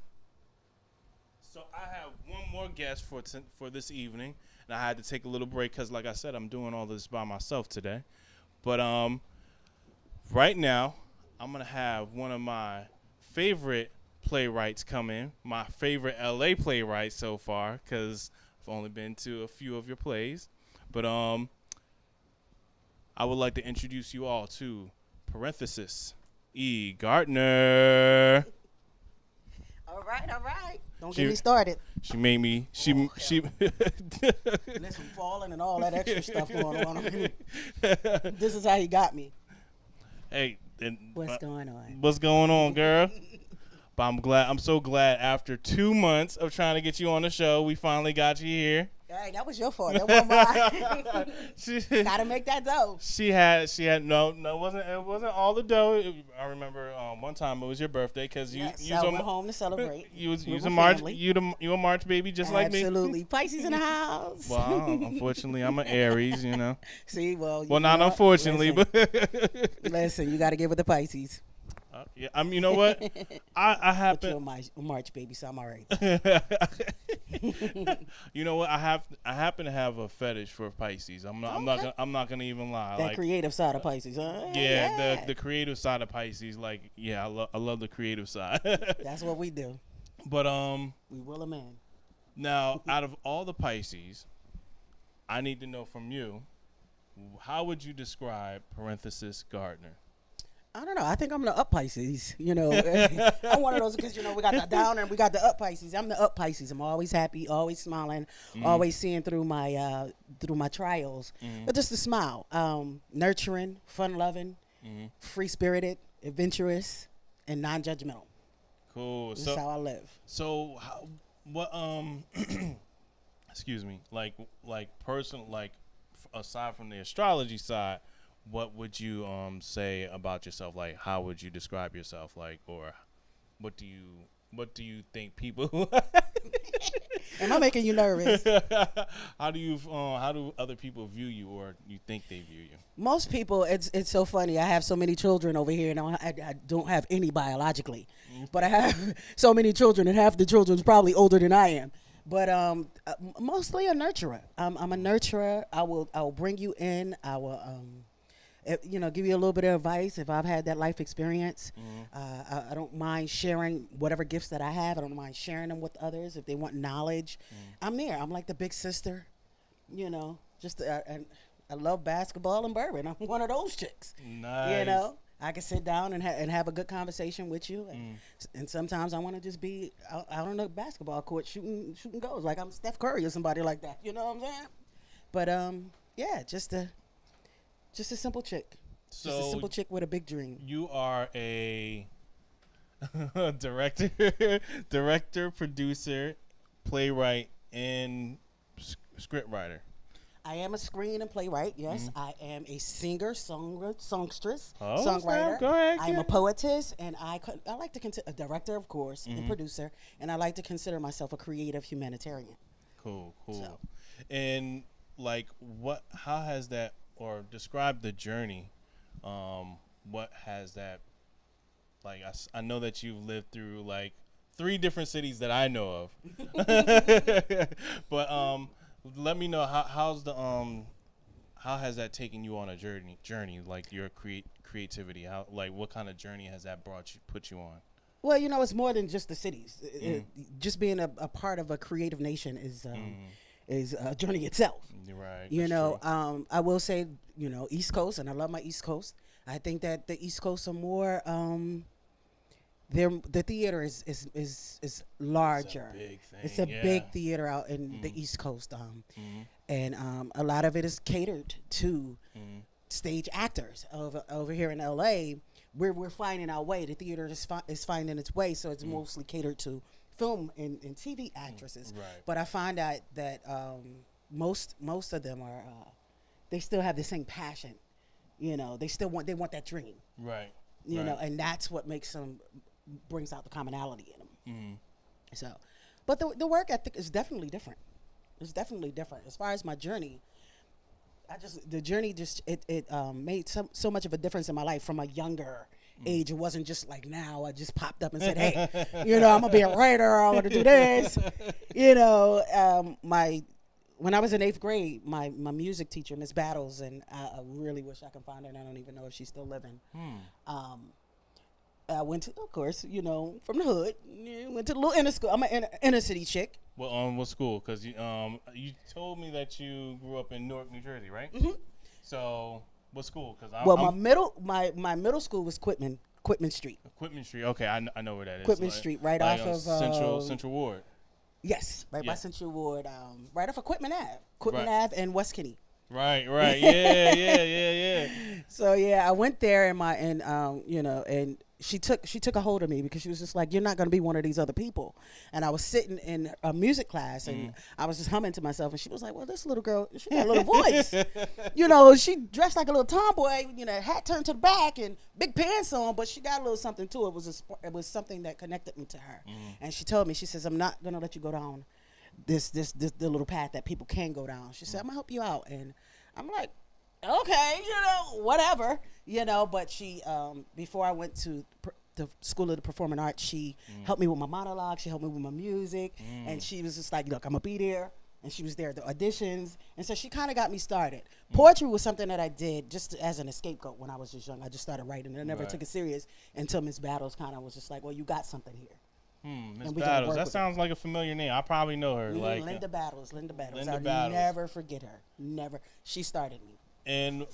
So I have one more guest for this evening, and I had to take a little break because, like I said, I'm doing all this by myself today. But right now, I'm gonna have one of my favorite playwrights come in, my favorite LA playwright so far, because I've only been to a few of your plays. But I would like to introduce you all to Parenthysis, E. Gardner. All right. Don't She- get me started. She made me. She. Listen, falling and all that extra stuff going on. This is how he got me. Hey. What's going on? What's going on, girl? But I'm so glad after 2 months of trying to get you on the show, we finally got you here. Hey, that was your fault. That wasn't mine. she Gotta make that dough. she had no it wasn't all the dough. I remember one time it was your birthday because you Yes, was I went home to celebrate. you was with a my March family. you a March baby just like me. Absolutely. Pisces in the house. Well, unfortunately, I'm an Aries, you know. See, well, Well, not unfortunately, listen, but listen, you got to get with the Pisces. yeah. You know what? I But you're happen. a March baby, so I'm all right. You know what? I happen to have a fetish for Pisces. I'm not gonna even lie. That Like, creative side of Pisces, huh? yeah, the creative side of Pisces. Like, yeah, I love the creative side. That's what we do. But We will a man. now out of all the Pisces, I need to know from you, how would you describe Parenthysis Gardner? I don't know. I think I'm the up Pisces. You know, I'm one of those because we got the down and we got the up Pisces. I'm the up Pisces. I'm always happy, always smiling, always seeing through my trials. But just a smile, nurturing, fun loving, free spirited, adventurous, and non-judgmental. Cool. That's how I live. So what excuse me, like personal, like aside from the astrology side, what would you say about yourself? Like, how would you describe yourself? Like, or what do you think people Am I making you nervous? how do other people view you, or you think they view you? Most people, it's so funny. I have so many children over here, and I don't have any biologically, but I have so many children, and half the children's probably older than I am. But mostly a nurturer. I'm a nurturer. I will bring you in. I will give you a little bit of advice if I've had that life experience. I don't mind sharing whatever gifts that I have. I don't mind sharing them with others if they want knowledge. I'm there. I'm like the big sister, and I love basketball and bourbon. I'm one of those chicks. Nice. I can sit down and have a good conversation with you. And sometimes I want to just be out on the basketball court shooting goals like I'm Steph Curry or somebody like that. You know what I'm saying? But yeah, just a simple chick. Just a So simple chick with a big dream. you are a director, producer, playwright, and script writer. I am a screen and playwright. Yes, I am a singer, songstress, Oh, songwriter. go ahead, I'm kid. a poetess, and I like to consider a director, of course, and producer, and I like to consider myself a creative humanitarian. Cool. So. And like, how has that, or describe the journey? What has that, like, I know that you've lived through like 3 different cities that I know of, but let me know how has that taken you on a journey, like your creativity? How, like, what kind of journey has that put you on? Well, it's more than just the cities. Just being a part of a creative nation is a journey itself. You're right. You that's know, true. I will say, East Coast, and I love my East Coast. I think that the East Coast are more. The theater is larger. It's a big thing. It's a yeah. big theater out in the East Coast, and a lot of it is catered to stage actors. Over here in LA, we're finding our way. The theater is finding its way, so it's mostly catered to film and TV actresses. Right. But I find out that most of them are they still have the same passion. They want that dream. Right. You right. know, and that's what brings out the commonality in them. So, but the work ethic is definitely different. It's definitely different. As far as my journey, the journey made so much of a difference in my life from a younger age. It wasn't just like now. I just popped up and said, "Hey, I'm gonna be a writer. I'm gonna do this." When I was in 8th grade, my music teacher, Miss Battles, and I really wish I could find her, and I don't even know if she's still living. I went to, of course, from the hood. Went to the little inner school. I'm an inner city chick. Well, what school? Because you told me that you grew up in Newark, New Jersey, right? So, what school? Because my middle school was Quitman Street. Quitman Street. Okay, I know where that is. Quitman Street, right off of Central Ward. Yes, right by Central Ward, right off of Quitman Ave. Quitman Ave and West Kinney. Right. Yeah. So I went there and she took a hold of me because she was just like, "You're not going to be one of these other people." And I was sitting in a music class and I was just humming to myself, and she was like, "Well, this little girl, she got a little voice." She dressed like a little tomboy, hat turned to the back and big pants on, but she got a little something to it. It was something that connected me to her. And she told me, she says, "I'm not going to let you go down this the little path that people can go down." She said, "I'm going to help you out." And I'm like, okay, whatever, but she, before I went to the School of the Performing Arts, she helped me with my monologue, she helped me with my music, and she was just like, "Look, I'm gonna be there," and she was there at the auditions, and so she kind of got me started. Poetry was something that I did just as an scapegoat when I was just young. I just started writing, and I never took it serious until Miss Battles kind of was just like, "Well, you got something here." Miss Battles. That sounds like a familiar name. I probably know her. Linda Battles. I'll never forget her. Never. She started me. And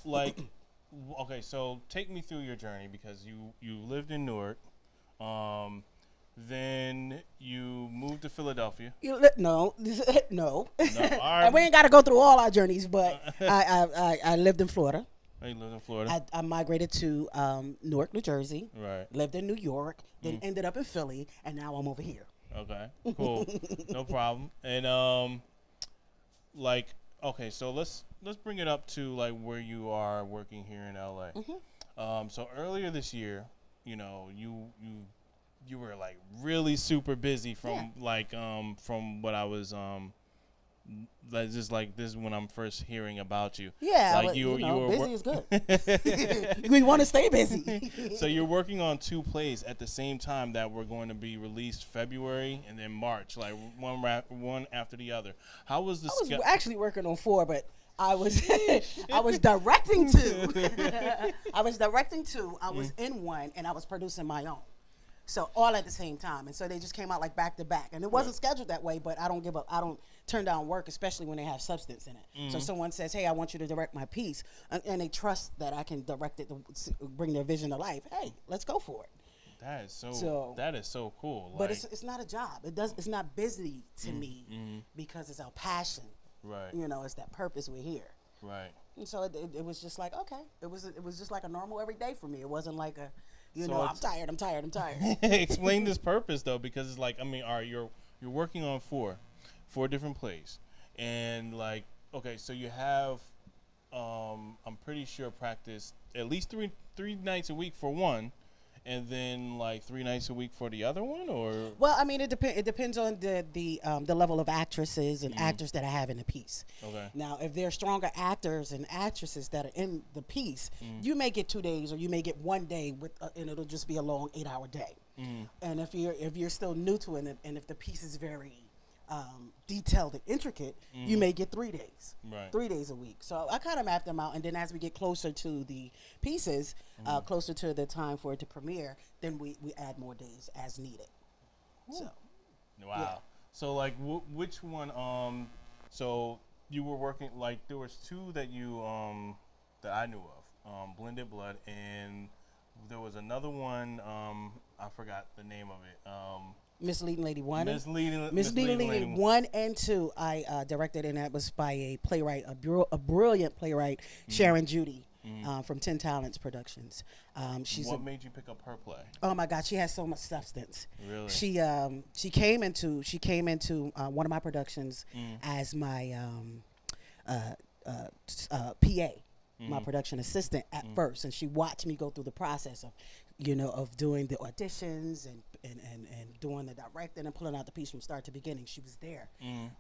okay, so take me through your journey, because you lived in Newark, then you moved to Philadelphia. No. All right. And we ain't got to go through all our journeys, but I lived in Florida. Oh, you lived in Florida. I migrated to Newark, New Jersey. Right. Lived in New York, then ended up in Philly, and now I'm over here. Okay, cool. No problem. And okay, so let's bring it up to where you are working here in LA. So earlier this year, you were really super busy from from what I was this is when I'm first hearing about you. Yeah, but you were busy is good. We want to stay busy. So you're working on 2 plays at the same time that were going to be released February and then March, one after the other. How was the? I was actually working on 4, but I was directing 2. I was directing 2. I was in 1, and I was producing my own. So all at the same time, and so they just came out back to back, and it wasn't scheduled that way. But I don't give up. I don't turn down work, especially when they have substance in it. So someone says, "Hey, I want you to direct my piece," and they trust that I can direct it to bring their vision to life. Hey, let's go for it. That is so cool. But it's not a job. It's not busy to me because it's our passion. Right. It's that purpose we're here. Right. And so it was just like, okay, it was just like a normal everyday for me. It wasn't like a I'm tired. Explain this purpose though, because it's all right, you're working on four different plays, and okay, so you have I'm pretty sure practice at least three nights a week for one, and then 3 nights a week for the other one, or? Well, I mean, it depends on the level of actresses and actors that I have in the piece. Okay. Now, if they're stronger actors and actresses that are in the piece, you may get 2 days, or you may get 1 day and it'll just be a long 8-hour day. And if you're still new to it, and if the piece is very detailed and intricate, you may get 3 days, 3 days a week. So I kind of map them out, and then as we get closer to the pieces, closer to the time for it to premiere, then we add more days as needed. So, wow. Yeah. So which one? So you were working there was 2 that you that I knew of, Blended Blood, and there was another one. I forgot the name of it. Misleading Lady 1. Misleading Lady 1 and 2 I directed, and that was by a playwright, a brilliant playwright, Sharon Judy, from 10 Talents Productions. What made you pick up her play? Oh my God, she has so much substance. Really? She came into one of my productions as my PA. My production assistant at first, and she watched me go through the process of doing the auditions and and doing the directing and pulling out the piece from start to beginning. She was there.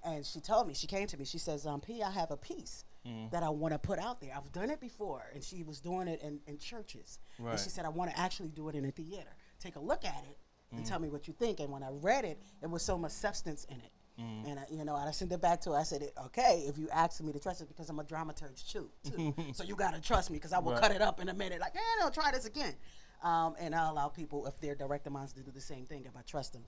And she told me, she came to me, she says, P, I have a piece that I want to put out there. I've done it before. And she was doing it in churches. Right. And she said, I want to actually do it in a theater. Take a look at it and tell me what you think. And when I read it, it was so much substance in it. And I sent it back to her. I said, okay, if you ask me to trust it, because I'm a dramaturg too. So you got to trust me, because I will cut it up in a minute. Like, no, try this again. And I allow people, if they're director minds, to do the same thing if I trust them.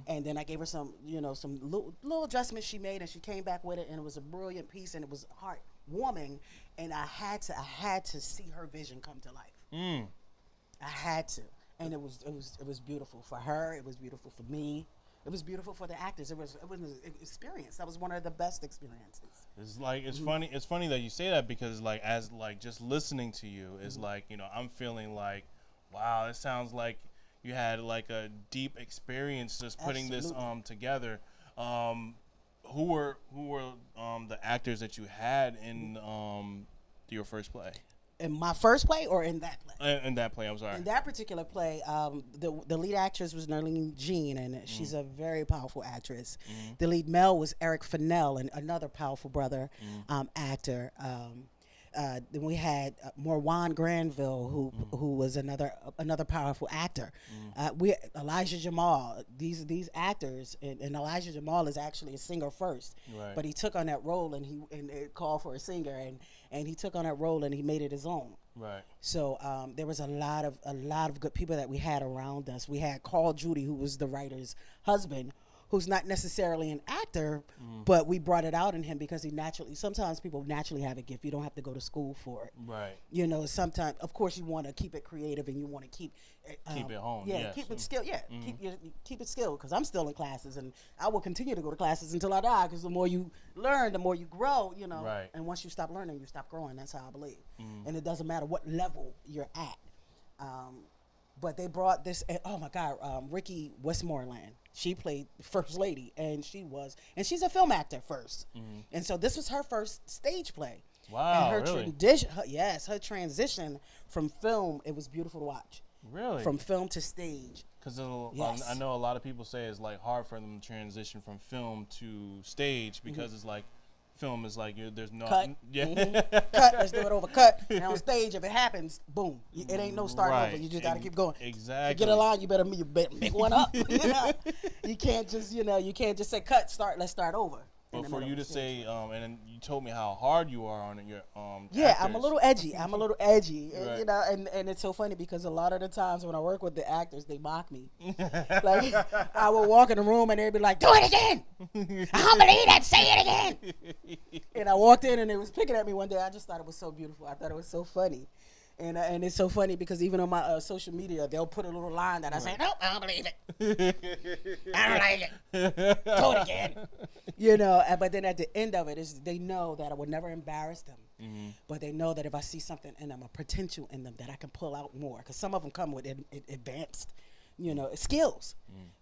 And then I gave her some little adjustments she made, and she came back with it, and it was a brilliant piece, and it was heartwarming. And I had to see her vision come to life. I had to, and it was beautiful for her. It was beautiful for me. It was beautiful for the actors. It was an experience. That was one of the best experiences. It's funny. It's funny that you say that, because as just listening to you is I'm feeling like, wow, it sounds like you had a deep experience just putting this together. Who were the actors that you had in your first play? In my first play, or in that play? In that play, I'm sorry. In that particular play, the lead actress was Nerlene Jean, and she's a very powerful actress. The lead male was Eric Fennell, and another powerful brother actor. Then we had Morwan Granville, who was another powerful actor. Elijah Jamal. These actors, and Elijah Jamal is actually a singer first, right. But he took on that role, and it called for a singer, and he took on that role and he made it his own. Right. So there was a lot of good people that we had around us. We had Carl Judy, who was the writer's husband, who's not necessarily an actor, but we brought it out in him because sometimes people naturally have a gift. You don't have to go to school for it. Right. Sometimes, of course, you want to keep it creative, and you want to keep it home. Yeah, yes. Keep it skilled. Yeah, keep it skilled, because I'm still in classes, and I will continue to go to classes until I die, because the more you learn, the more you grow, Right. And once you stop learning, you stop growing. That's how I believe. And it doesn't matter what level you're at. But they brought this, oh my God, Ricky Westmoreland. She played First Lady, and she's a film actor first. And so this was her first stage play. Wow, and her really? Her transition from film, it was beautiful to watch. Really? From film to stage. Because I know a lot of people say it's hard for them to transition from film to stage, because it's film is there's no cut. Cut. Let's do it over. Cut. And on stage, if it happens, boom. It ain't no starting over. You just got to keep going. Exactly. If you get a line, you better make one up. You can't just say cut. Let's start over. But for you to say, and then you told me how hard you are on your yeah, actors. I'm a little edgy. Right. And it's so funny, because a lot of the times when I work with the actors, they mock me. I will walk in the room and they'd be like, "Do it again! I don't believe that. Say it again!" And I walked in and they was picking at me one day. I just thought it was so beautiful. I thought it was so funny. And it's so funny, because even on my social media, they'll put a little line that I say, "Nope, I don't believe it. I don't like it. Do it again." But then at the end of it, they know that I would never embarrass them. But they know that if I see something in them, a potential in them, that I can pull out more. Because some of them come with advanced, skills.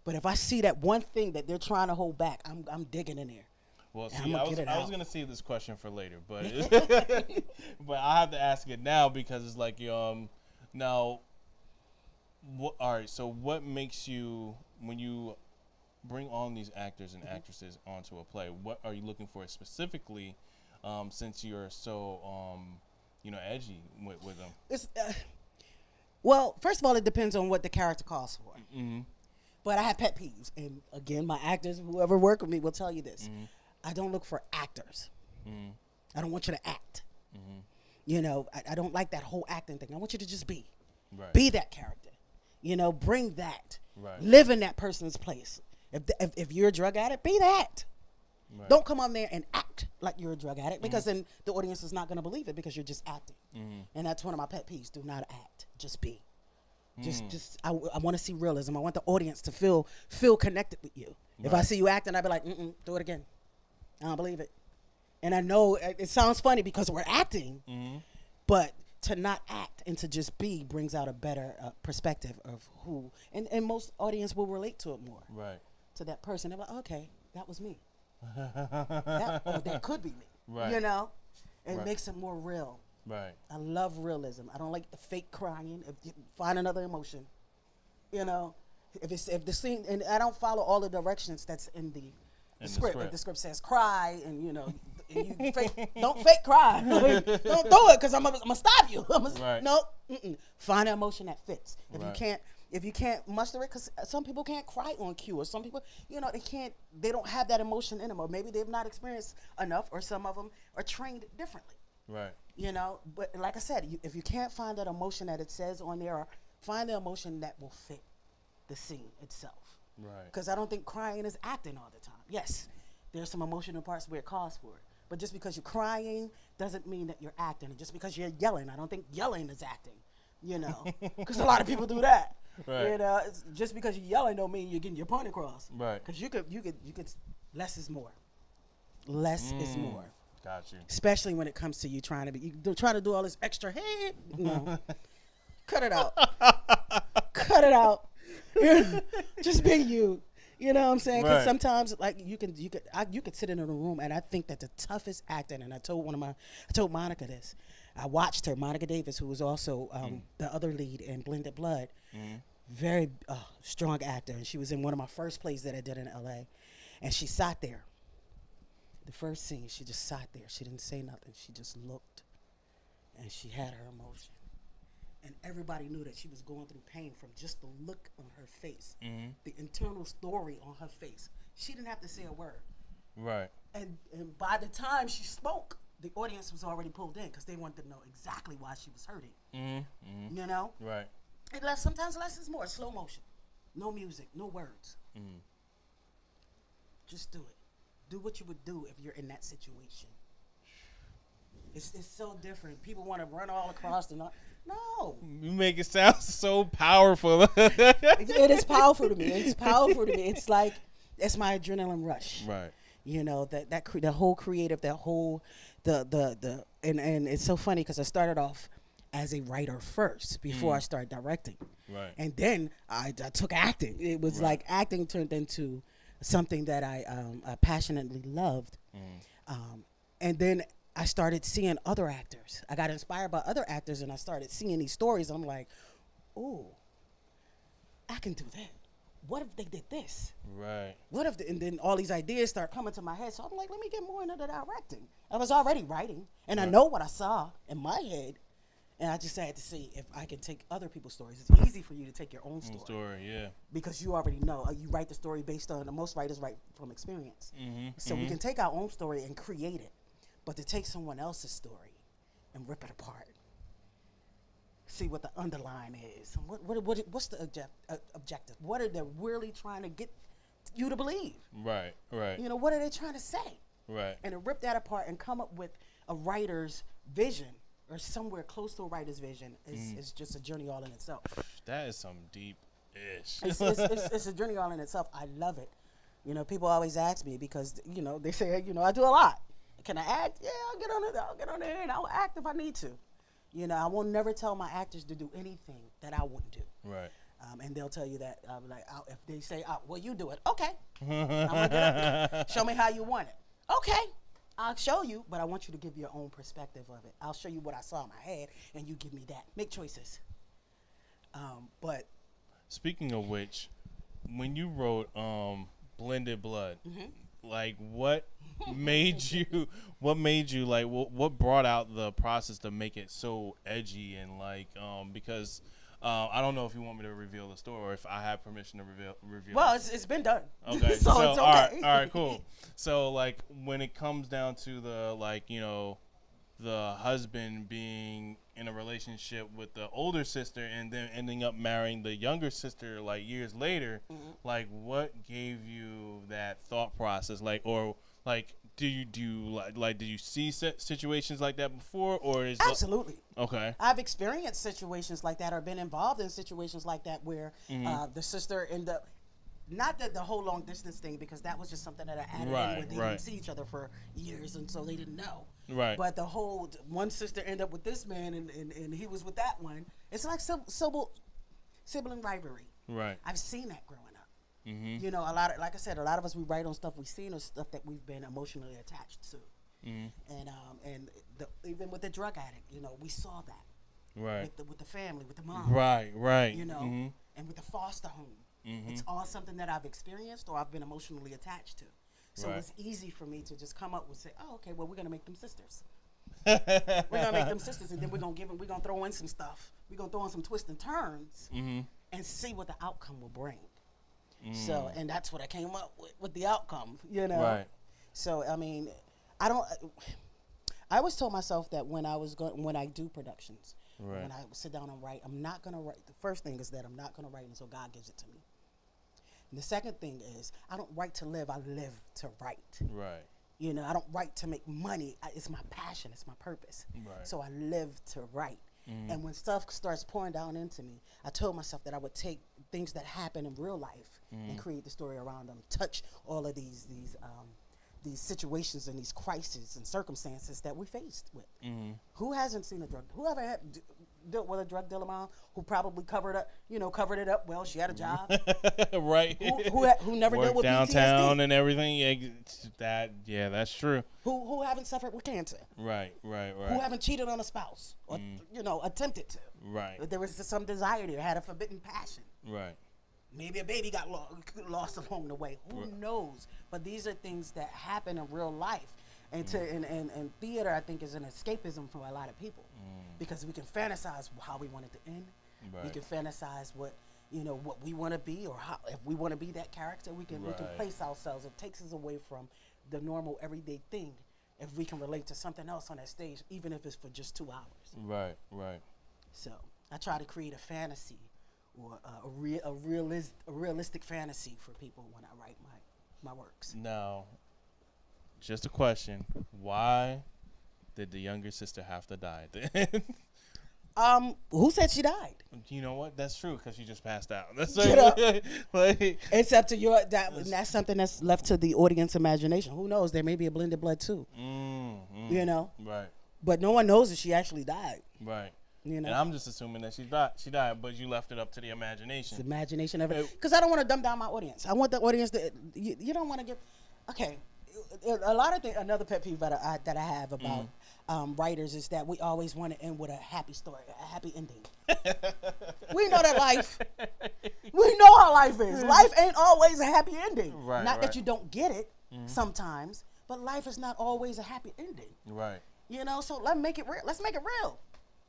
But if I see that one thing that they're trying to hold back, I'm digging in there. Well, see, I was gonna save this question for later, but but I have to ask it now, because it's now. All right. So, what makes you, when you bring on these actors and actresses onto a play, what are you looking for specifically? Since you're so edgy with them. Well, first of all, it depends on what the character calls for. But I have pet peeves, and again, my actors, whoever work with me, will tell you this. I don't look for actors. I don't want you to act. I don't like that whole acting thing. I want you to just be. Right. Be that character. Bring that. Right. Live in that person's place. If you're a drug addict, be that. Right. Don't come on there and act like you're a drug addict, because then the audience is not going to believe it, because you're just acting. And that's one of my pet peeves. Do not act. Just be. I want to see realism. I want the audience to feel connected with you. Right. If I see you acting, I'd be like, do it again. I don't believe it. And I know it sounds funny because we're acting, but to not act and to just be brings out a better perspective of who, and most audience will relate to it more. Right. To that person. They're like, okay, that was me. that could be me. Right. It makes it more real. Right. I love realism. I don't like the fake crying. If you find another emotion, If the scene, and I don't follow all the directions that's in the script. If the script says cry, and and you don't fake cry. Don't do it, because I'm gonna stop you. Right. No, find an emotion that fits. Right. If you can't muster it, because some people can't cry on cue, or some people, they don't have that emotion in them, or maybe they've not experienced enough, or some of them are trained differently. Right. But like I said, if you can't find that emotion that it says on there, find the emotion that will fit the scene itself. Right. Because I don't think crying is acting all the time. Yes, there's some emotional parts where it calls for it. But just because you're crying doesn't mean that you're acting. And just because you're yelling, I don't think yelling is acting, because a lot of people do that. Right. It's just because you're yelling don't mean you're getting your point across. Right. Because you could, less is more. Less is more. Got you. Especially when it comes to you trying to do all this extra head. No. Cut it out. Cut it out. Just be you. You know what I'm saying? Because sometimes, like, you could sit in a room, and I think that the toughest acting, and I told Monica this. I watched her, Monica Davis, who was also the other lead in Blended Blood. Very strong actor, and she was in one of my first plays that I did in LA. And she sat there. The first scene, she just sat there. She didn't say nothing. She just looked, and she had her emotion. And everybody knew that she was going through pain from just the look on her face, the internal story on her face. She didn't have to say a word. Right. And by the time she spoke, the audience was already pulled in, because they wanted to know exactly why she was hurting. Right. And sometimes less is more. Slow motion, no music, no words. Just do it. Do what you would do if you're in that situation. It's so different. People want to run all across the night. No. You make it sound so powerful. It is powerful to me. It's powerful to me. It's like, it's my adrenaline rush. Right. The whole creative, that whole, and it's so funny, because I started off as a writer first before I started directing. Right. And then I took acting. It was like acting turned into something that I passionately loved. And then I started seeing other actors. I got inspired by other actors, and I started seeing these stories. I'm like, oh, I can do that. What if they did this? Right. What if, and then all these ideas start coming to my head. So I'm like, let me get more into the directing. I was already writing, and I know what I saw in my head, and I just had to see if I can take other people's stories. It's easy for you to take your own story. Yeah. Because you already know. You write the story based on, most writers write from experience. So we can take our own story and create it. But to take someone else's story and rip it apart, see what the underline is. What's the objective? What are they really trying to get you to believe? Right. What are they trying to say? Right. And to rip that apart and come up with a writer's vision, or somewhere close to a writer's vision, is just a journey all in itself. That is some deep-ish. It's a journey all in itself. I love it. People always ask me, because, they say, I do a lot. Can I act? Yeah, I'll get on there and I'll act if I need to. I will never tell my actors to do anything that I wouldn't do. Right. And they'll tell you that, like, if they say, well, you do it. Okay. I'm gonna get up there. Show me how you want it. Okay. I'll show you, but I want you to give your own perspective of it. I'll show you what I saw in my head, and you give me that. Make choices. But speaking of which, when you wrote Blended Blood, like, what made you like, what brought out the process to make it so edgy, and like, because I don't know if you want me to reveal the story, or if I have permission to reveal. Well, it's been done. Okay. So it's okay. All right, cool. So, like, when it comes down to the, like, the husband being in a relationship with the older sister and then ending up marrying the younger sister, like, years later, like, what gave you that thought process? Like, or like, did you see situations like that before, or is absolutely okay? I've experienced situations like that, or been involved in situations like that, where the sister ended up, not that the whole long distance thing, because that was just something that I added in, where they didn't see each other for years, and so they didn't know. Right. But the whole, one sister ended up with this man, and he was with that one. It's like sibling rivalry. Right. I've seen that growing up. A lot of, like I said, a lot of us, we write on stuff we've seen, or stuff that we've been emotionally attached to. And even with the drug addict, we saw that. Right. With the family, with the mom. Right. And with the foster home. It's all something that I've experienced or I've been emotionally attached to. So Right. it's easy for me to just come up with say, oh, okay, well, we're gonna make them sisters. We're gonna make them sisters, and then we're gonna throw in some stuff. We're gonna throw in some twists and turns, and see what the outcome will bring. So, and that's what I came up with the outcome, you know. Right. So, I mean, I always told myself that when I do productions, Right. when I sit down and write, I'm not gonna write. The first thing is that I'm not gonna write until God gives it to me. And the second thing is I don't write to live. I live to write. Right. You know, I don't write to make money. It's my passion. It's my purpose. Right. So I live to write. And when stuff starts pouring down into me, I told myself that I would take things that happen in real life and create the story around them. Touch all of these situations and these crises and circumstances that we faced with. Who hasn't seen a drug? Whoever dealt with a drug dealer mom who probably covered it up well? She had a job. Right. Who never dealt Work with downtown PTSD? and everything. Yeah, that's true. Who haven't suffered with cancer? Right. Who haven't cheated on a spouse or attempted to? Right. There was some desire there, had a forbidden passion. Right. Maybe a baby got lost along the way. Who knows? But these are things that happen in real life. And and theater, I think, is an escapism for a lot of people because we can fantasize how we want it to end. Right. We can fantasize what we want to be, or how if we want to be that character, we can place ourselves. It takes us away from the normal everyday thing if we can relate to something else on that stage, even if it's for just 2 hours. Right. So I try to create a fantasy or a realistic fantasy for people when I write my works. Now, just a question: why did the younger sister have to die? Who said she died? You know what? That's true because she just passed out. That's Get up. like, It's up to that's something that's left to the audience imagination. Who knows? There may be a blended blood too. You know. Right. But no one knows if she actually died. Right. You know. And I'm just assuming that she died, but you left it up to the imagination. It's the imagination of it. Because I don't want to dumb down my audience. I want the audience to. You don't want to give. Okay. A lot of things. Another pet peeve that I have about writers is that we always want to end with a happy story, a happy ending. We know that life. We know how life is. Life ain't always a happy ending. Right, Not that you don't get it sometimes, but life is not always a happy ending. Right. You know, so let's make it real. Let's make it real.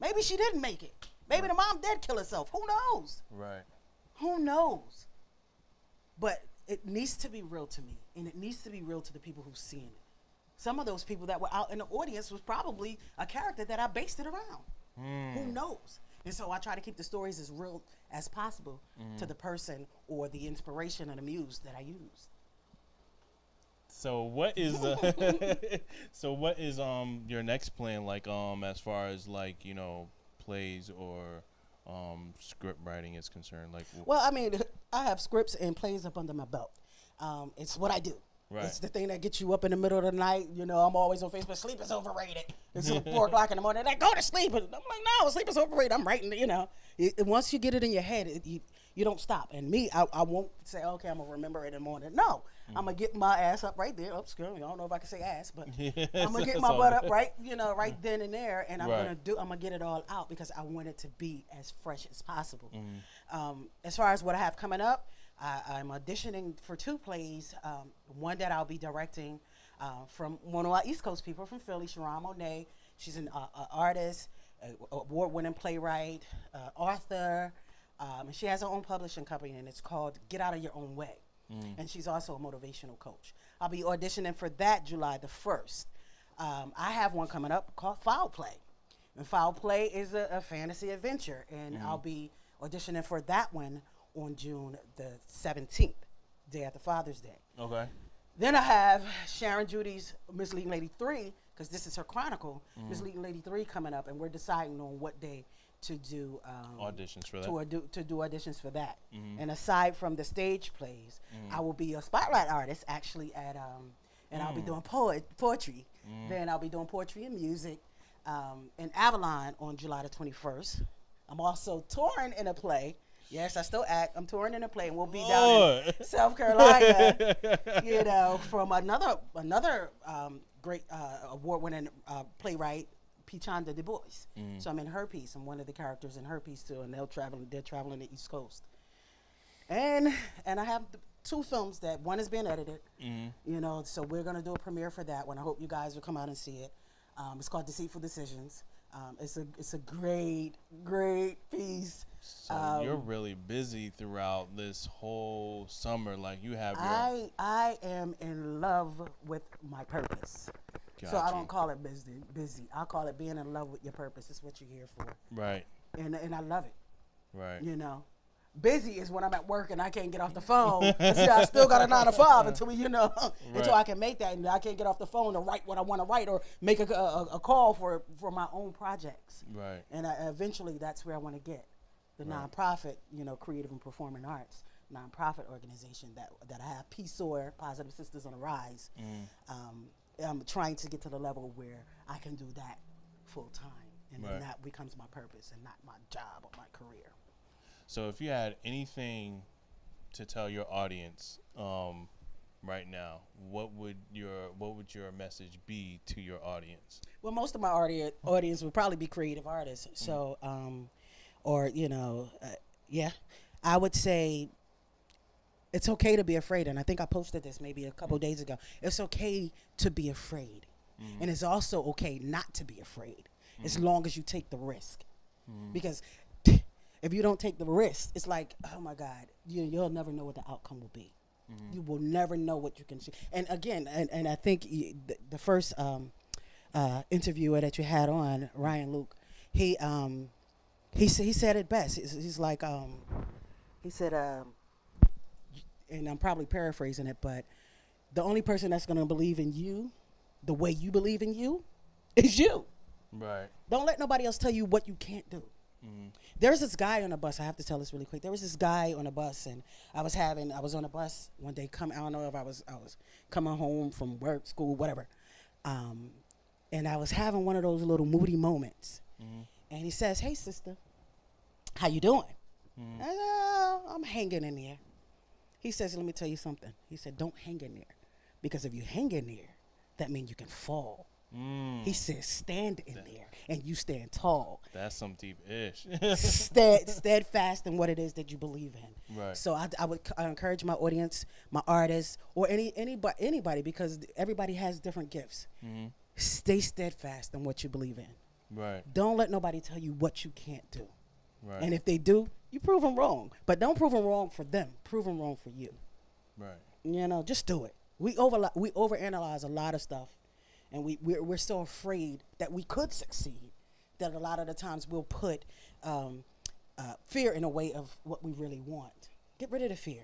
Maybe she didn't make it. Maybe the mom did kill herself. Who knows? Right. Who knows? But it needs to be real to me, and it needs to be real to the people who've seen it. Some of those people that were out in the audience was probably a character that I based it around. Who knows? And so I try to keep the stories as real as possible to the person or the inspiration and the muse that I used. So what is your next plan like as far as like plays or script writing is concerned? Like, well, I mean, I have scripts and plays up under my belt. It's what I do. Right. It's the thing that gets you up in the middle of the night. You know, I'm always on Facebook. Sleep is overrated. It's 4 o'clock in the morning. Like, go to sleep. And I'm like, no, sleep is overrated. I'm writing. Once you get it in your head, you don't stop. And me, I won't say, okay, I'm gonna remember it in the morning. No, I'm gonna get my ass up right there. Oops, girl, I don't know if I can say ass, but I'm gonna get my butt up right then and there, and I'm gonna get it all out because I want it to be as fresh as possible. As far as what I have coming up, I'm auditioning for 2 plays. One that I'll be directing from one of our East Coast people from Philly, Sharon Monet. She's an artist, award-winning playwright, author, and she has her own publishing company, and it's called Get Out of Your Own Way. And she's also a motivational coach. I'll be auditioning for that July the 1st. I have one coming up called Foul Play. And Foul Play is a fantasy adventure, and I'll be auditioning for that one on June the 17th, day after Father's Day. okay. Then I have Sharon Judy's Misleading Lady 3, because this is her chronicle, Misleading Lady 3 coming up, and we're deciding on what day to do Auditions for that. to do auditions for that. And aside from the stage plays, I will be a spotlight artist actually at and I'll be doing poetry. Then I'll be doing poetry and music in Avalon on July the 21st. I'm also touring in a play. Yes, I still act. I'm touring in a play, and we'll be down in South Carolina. From another great award-winning playwright, Pichanda Du Bois. So I'm in her piece. I'm one of the characters in her piece too, and they're traveling the East Coast. And I have 2 films that one is being edited. Mm-hmm. You know, so we're gonna do a premiere for that one. I hope you guys will come out and see it. It's called Deceitful Decisions. It's a great piece. So you're really busy throughout this whole summer. Like you have your. I am in love with my purpose. Got So I you. don't call it busy. I call it being in love with your purpose. It's what you're here for. Right. And I love it. Right. You know. Busy is when I'm at work and I can't get off the phone. See, I still got a 9 to 5 until until Right. I can make that, and I can't get off the phone to write what I want to write or make a call for my own projects. Right. And eventually, that's where I want to get the nonprofit, Creative and Performing Arts nonprofit organization that I have, PSOAR, Positive Sisters on the Rise. I'm trying to get to the level where I can do that full time, and then that becomes my purpose and not my job or my career. So if you had anything to tell your audience right now, what would your message be to your audience? Well, most of my audience would probably be creative artists. So, I would say it's okay to be afraid. And I think I posted this maybe a couple days ago. It's okay to be afraid. And it's also okay not to be afraid as long as you take the risk. Because if you don't take the risk, it's like, oh my God, you'll never know what the outcome will be. You will never know what you can see. And again, and I think the first interviewer that you had on, Ryan Luke, he said it best. He's like, he said, and I'm probably paraphrasing it, but the only person that's going to believe in you the way you believe in you is you. Right. Don't let nobody else tell you what you can't do. There's this guy on a bus. I have to tell this really quick. There was this guy on a bus, and I was on a bus one day. I don't know if I was coming home from work, school, whatever, and I was having one of those little moody moments. And he says, "Hey, sister, how you doing?" I said, "Oh, I'm hanging in there." He says, "Let me tell you something." He said, "Don't hang in there, because if you hang in there, that means you can fall." He says, "Stand in there, and you stand tall." That's some deep ish. Steadfast in what it is that you believe in. Right. So I encourage my audience, my artists, or anybody, because everybody has different gifts. Stay steadfast in what you believe in. Right. Don't let nobody tell you what you can't do. Right. And if they do, you prove them wrong. But don't prove them wrong for them. Prove them wrong for you. Right. Just do it. We overanalyze a lot of stuff. And we're so afraid that we could succeed that a lot of the times we'll put fear in the way of what we really want. Get rid of the fear.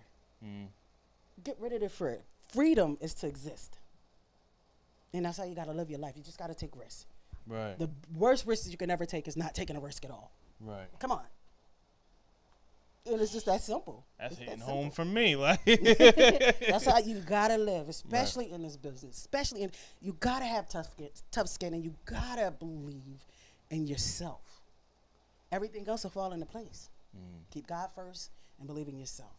Get rid of the fear. Freedom is to exist. And that's how you got to live your life. You just got to take risks. Right. The worst risk that you can ever take is not taking a risk at all. Right. Come on. And it's just that simple. That's It's hitting that home simple. for me. Like That's how you gotta live, especially in this business. Especially you gotta have tough skin, and you gotta believe in yourself. Everything else will fall into place. Keep God first and believe in yourself,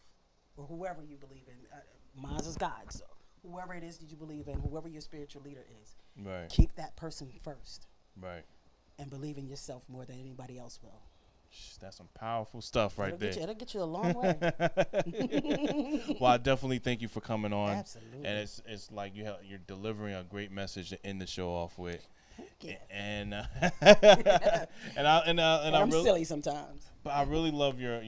or whoever you believe in. Mine is God, so whoever it is that you believe in, whoever your spiritual leader is, Right. keep that person first. Right. And believe in yourself more than anybody else will. That's some powerful stuff right there. It'll get you a long way. Well, I definitely thank you for coming on. Absolutely. And it's like you're delivering a great message to end the show off with. Yeah. And And I'm really, silly sometimes. but I really love your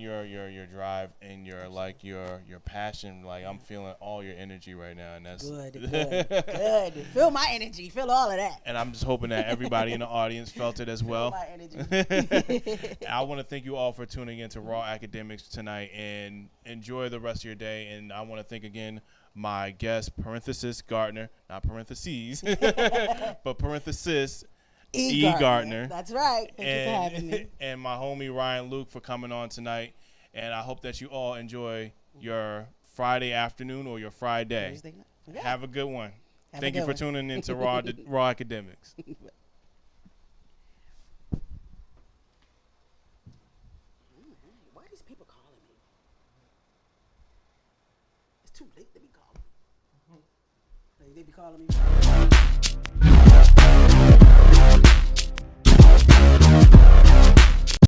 drive and your passion. Like I'm feeling all your energy right now, and that's Good. Feel my energy. Feel all of that. And I'm just hoping that everybody in the audience felt it as well. Feel my energy. I want to thank you all for tuning in to Raw Akademix tonight, and enjoy the rest of your day. And I want to thank again my guest, Parenthysis Gardner, not parentheses, but Parenthysis E. Gardner. That's right. Thank you for having me. And my homie Ryan Luke for coming on tonight. And I hope that you all enjoy your Friday afternoon or your Friday. Thursday night. Yeah. Have a good one. Have a Thank you good for one. tuning in to Raw Akademix. Why are these people calling me? It's too late to be calling. They be calling me.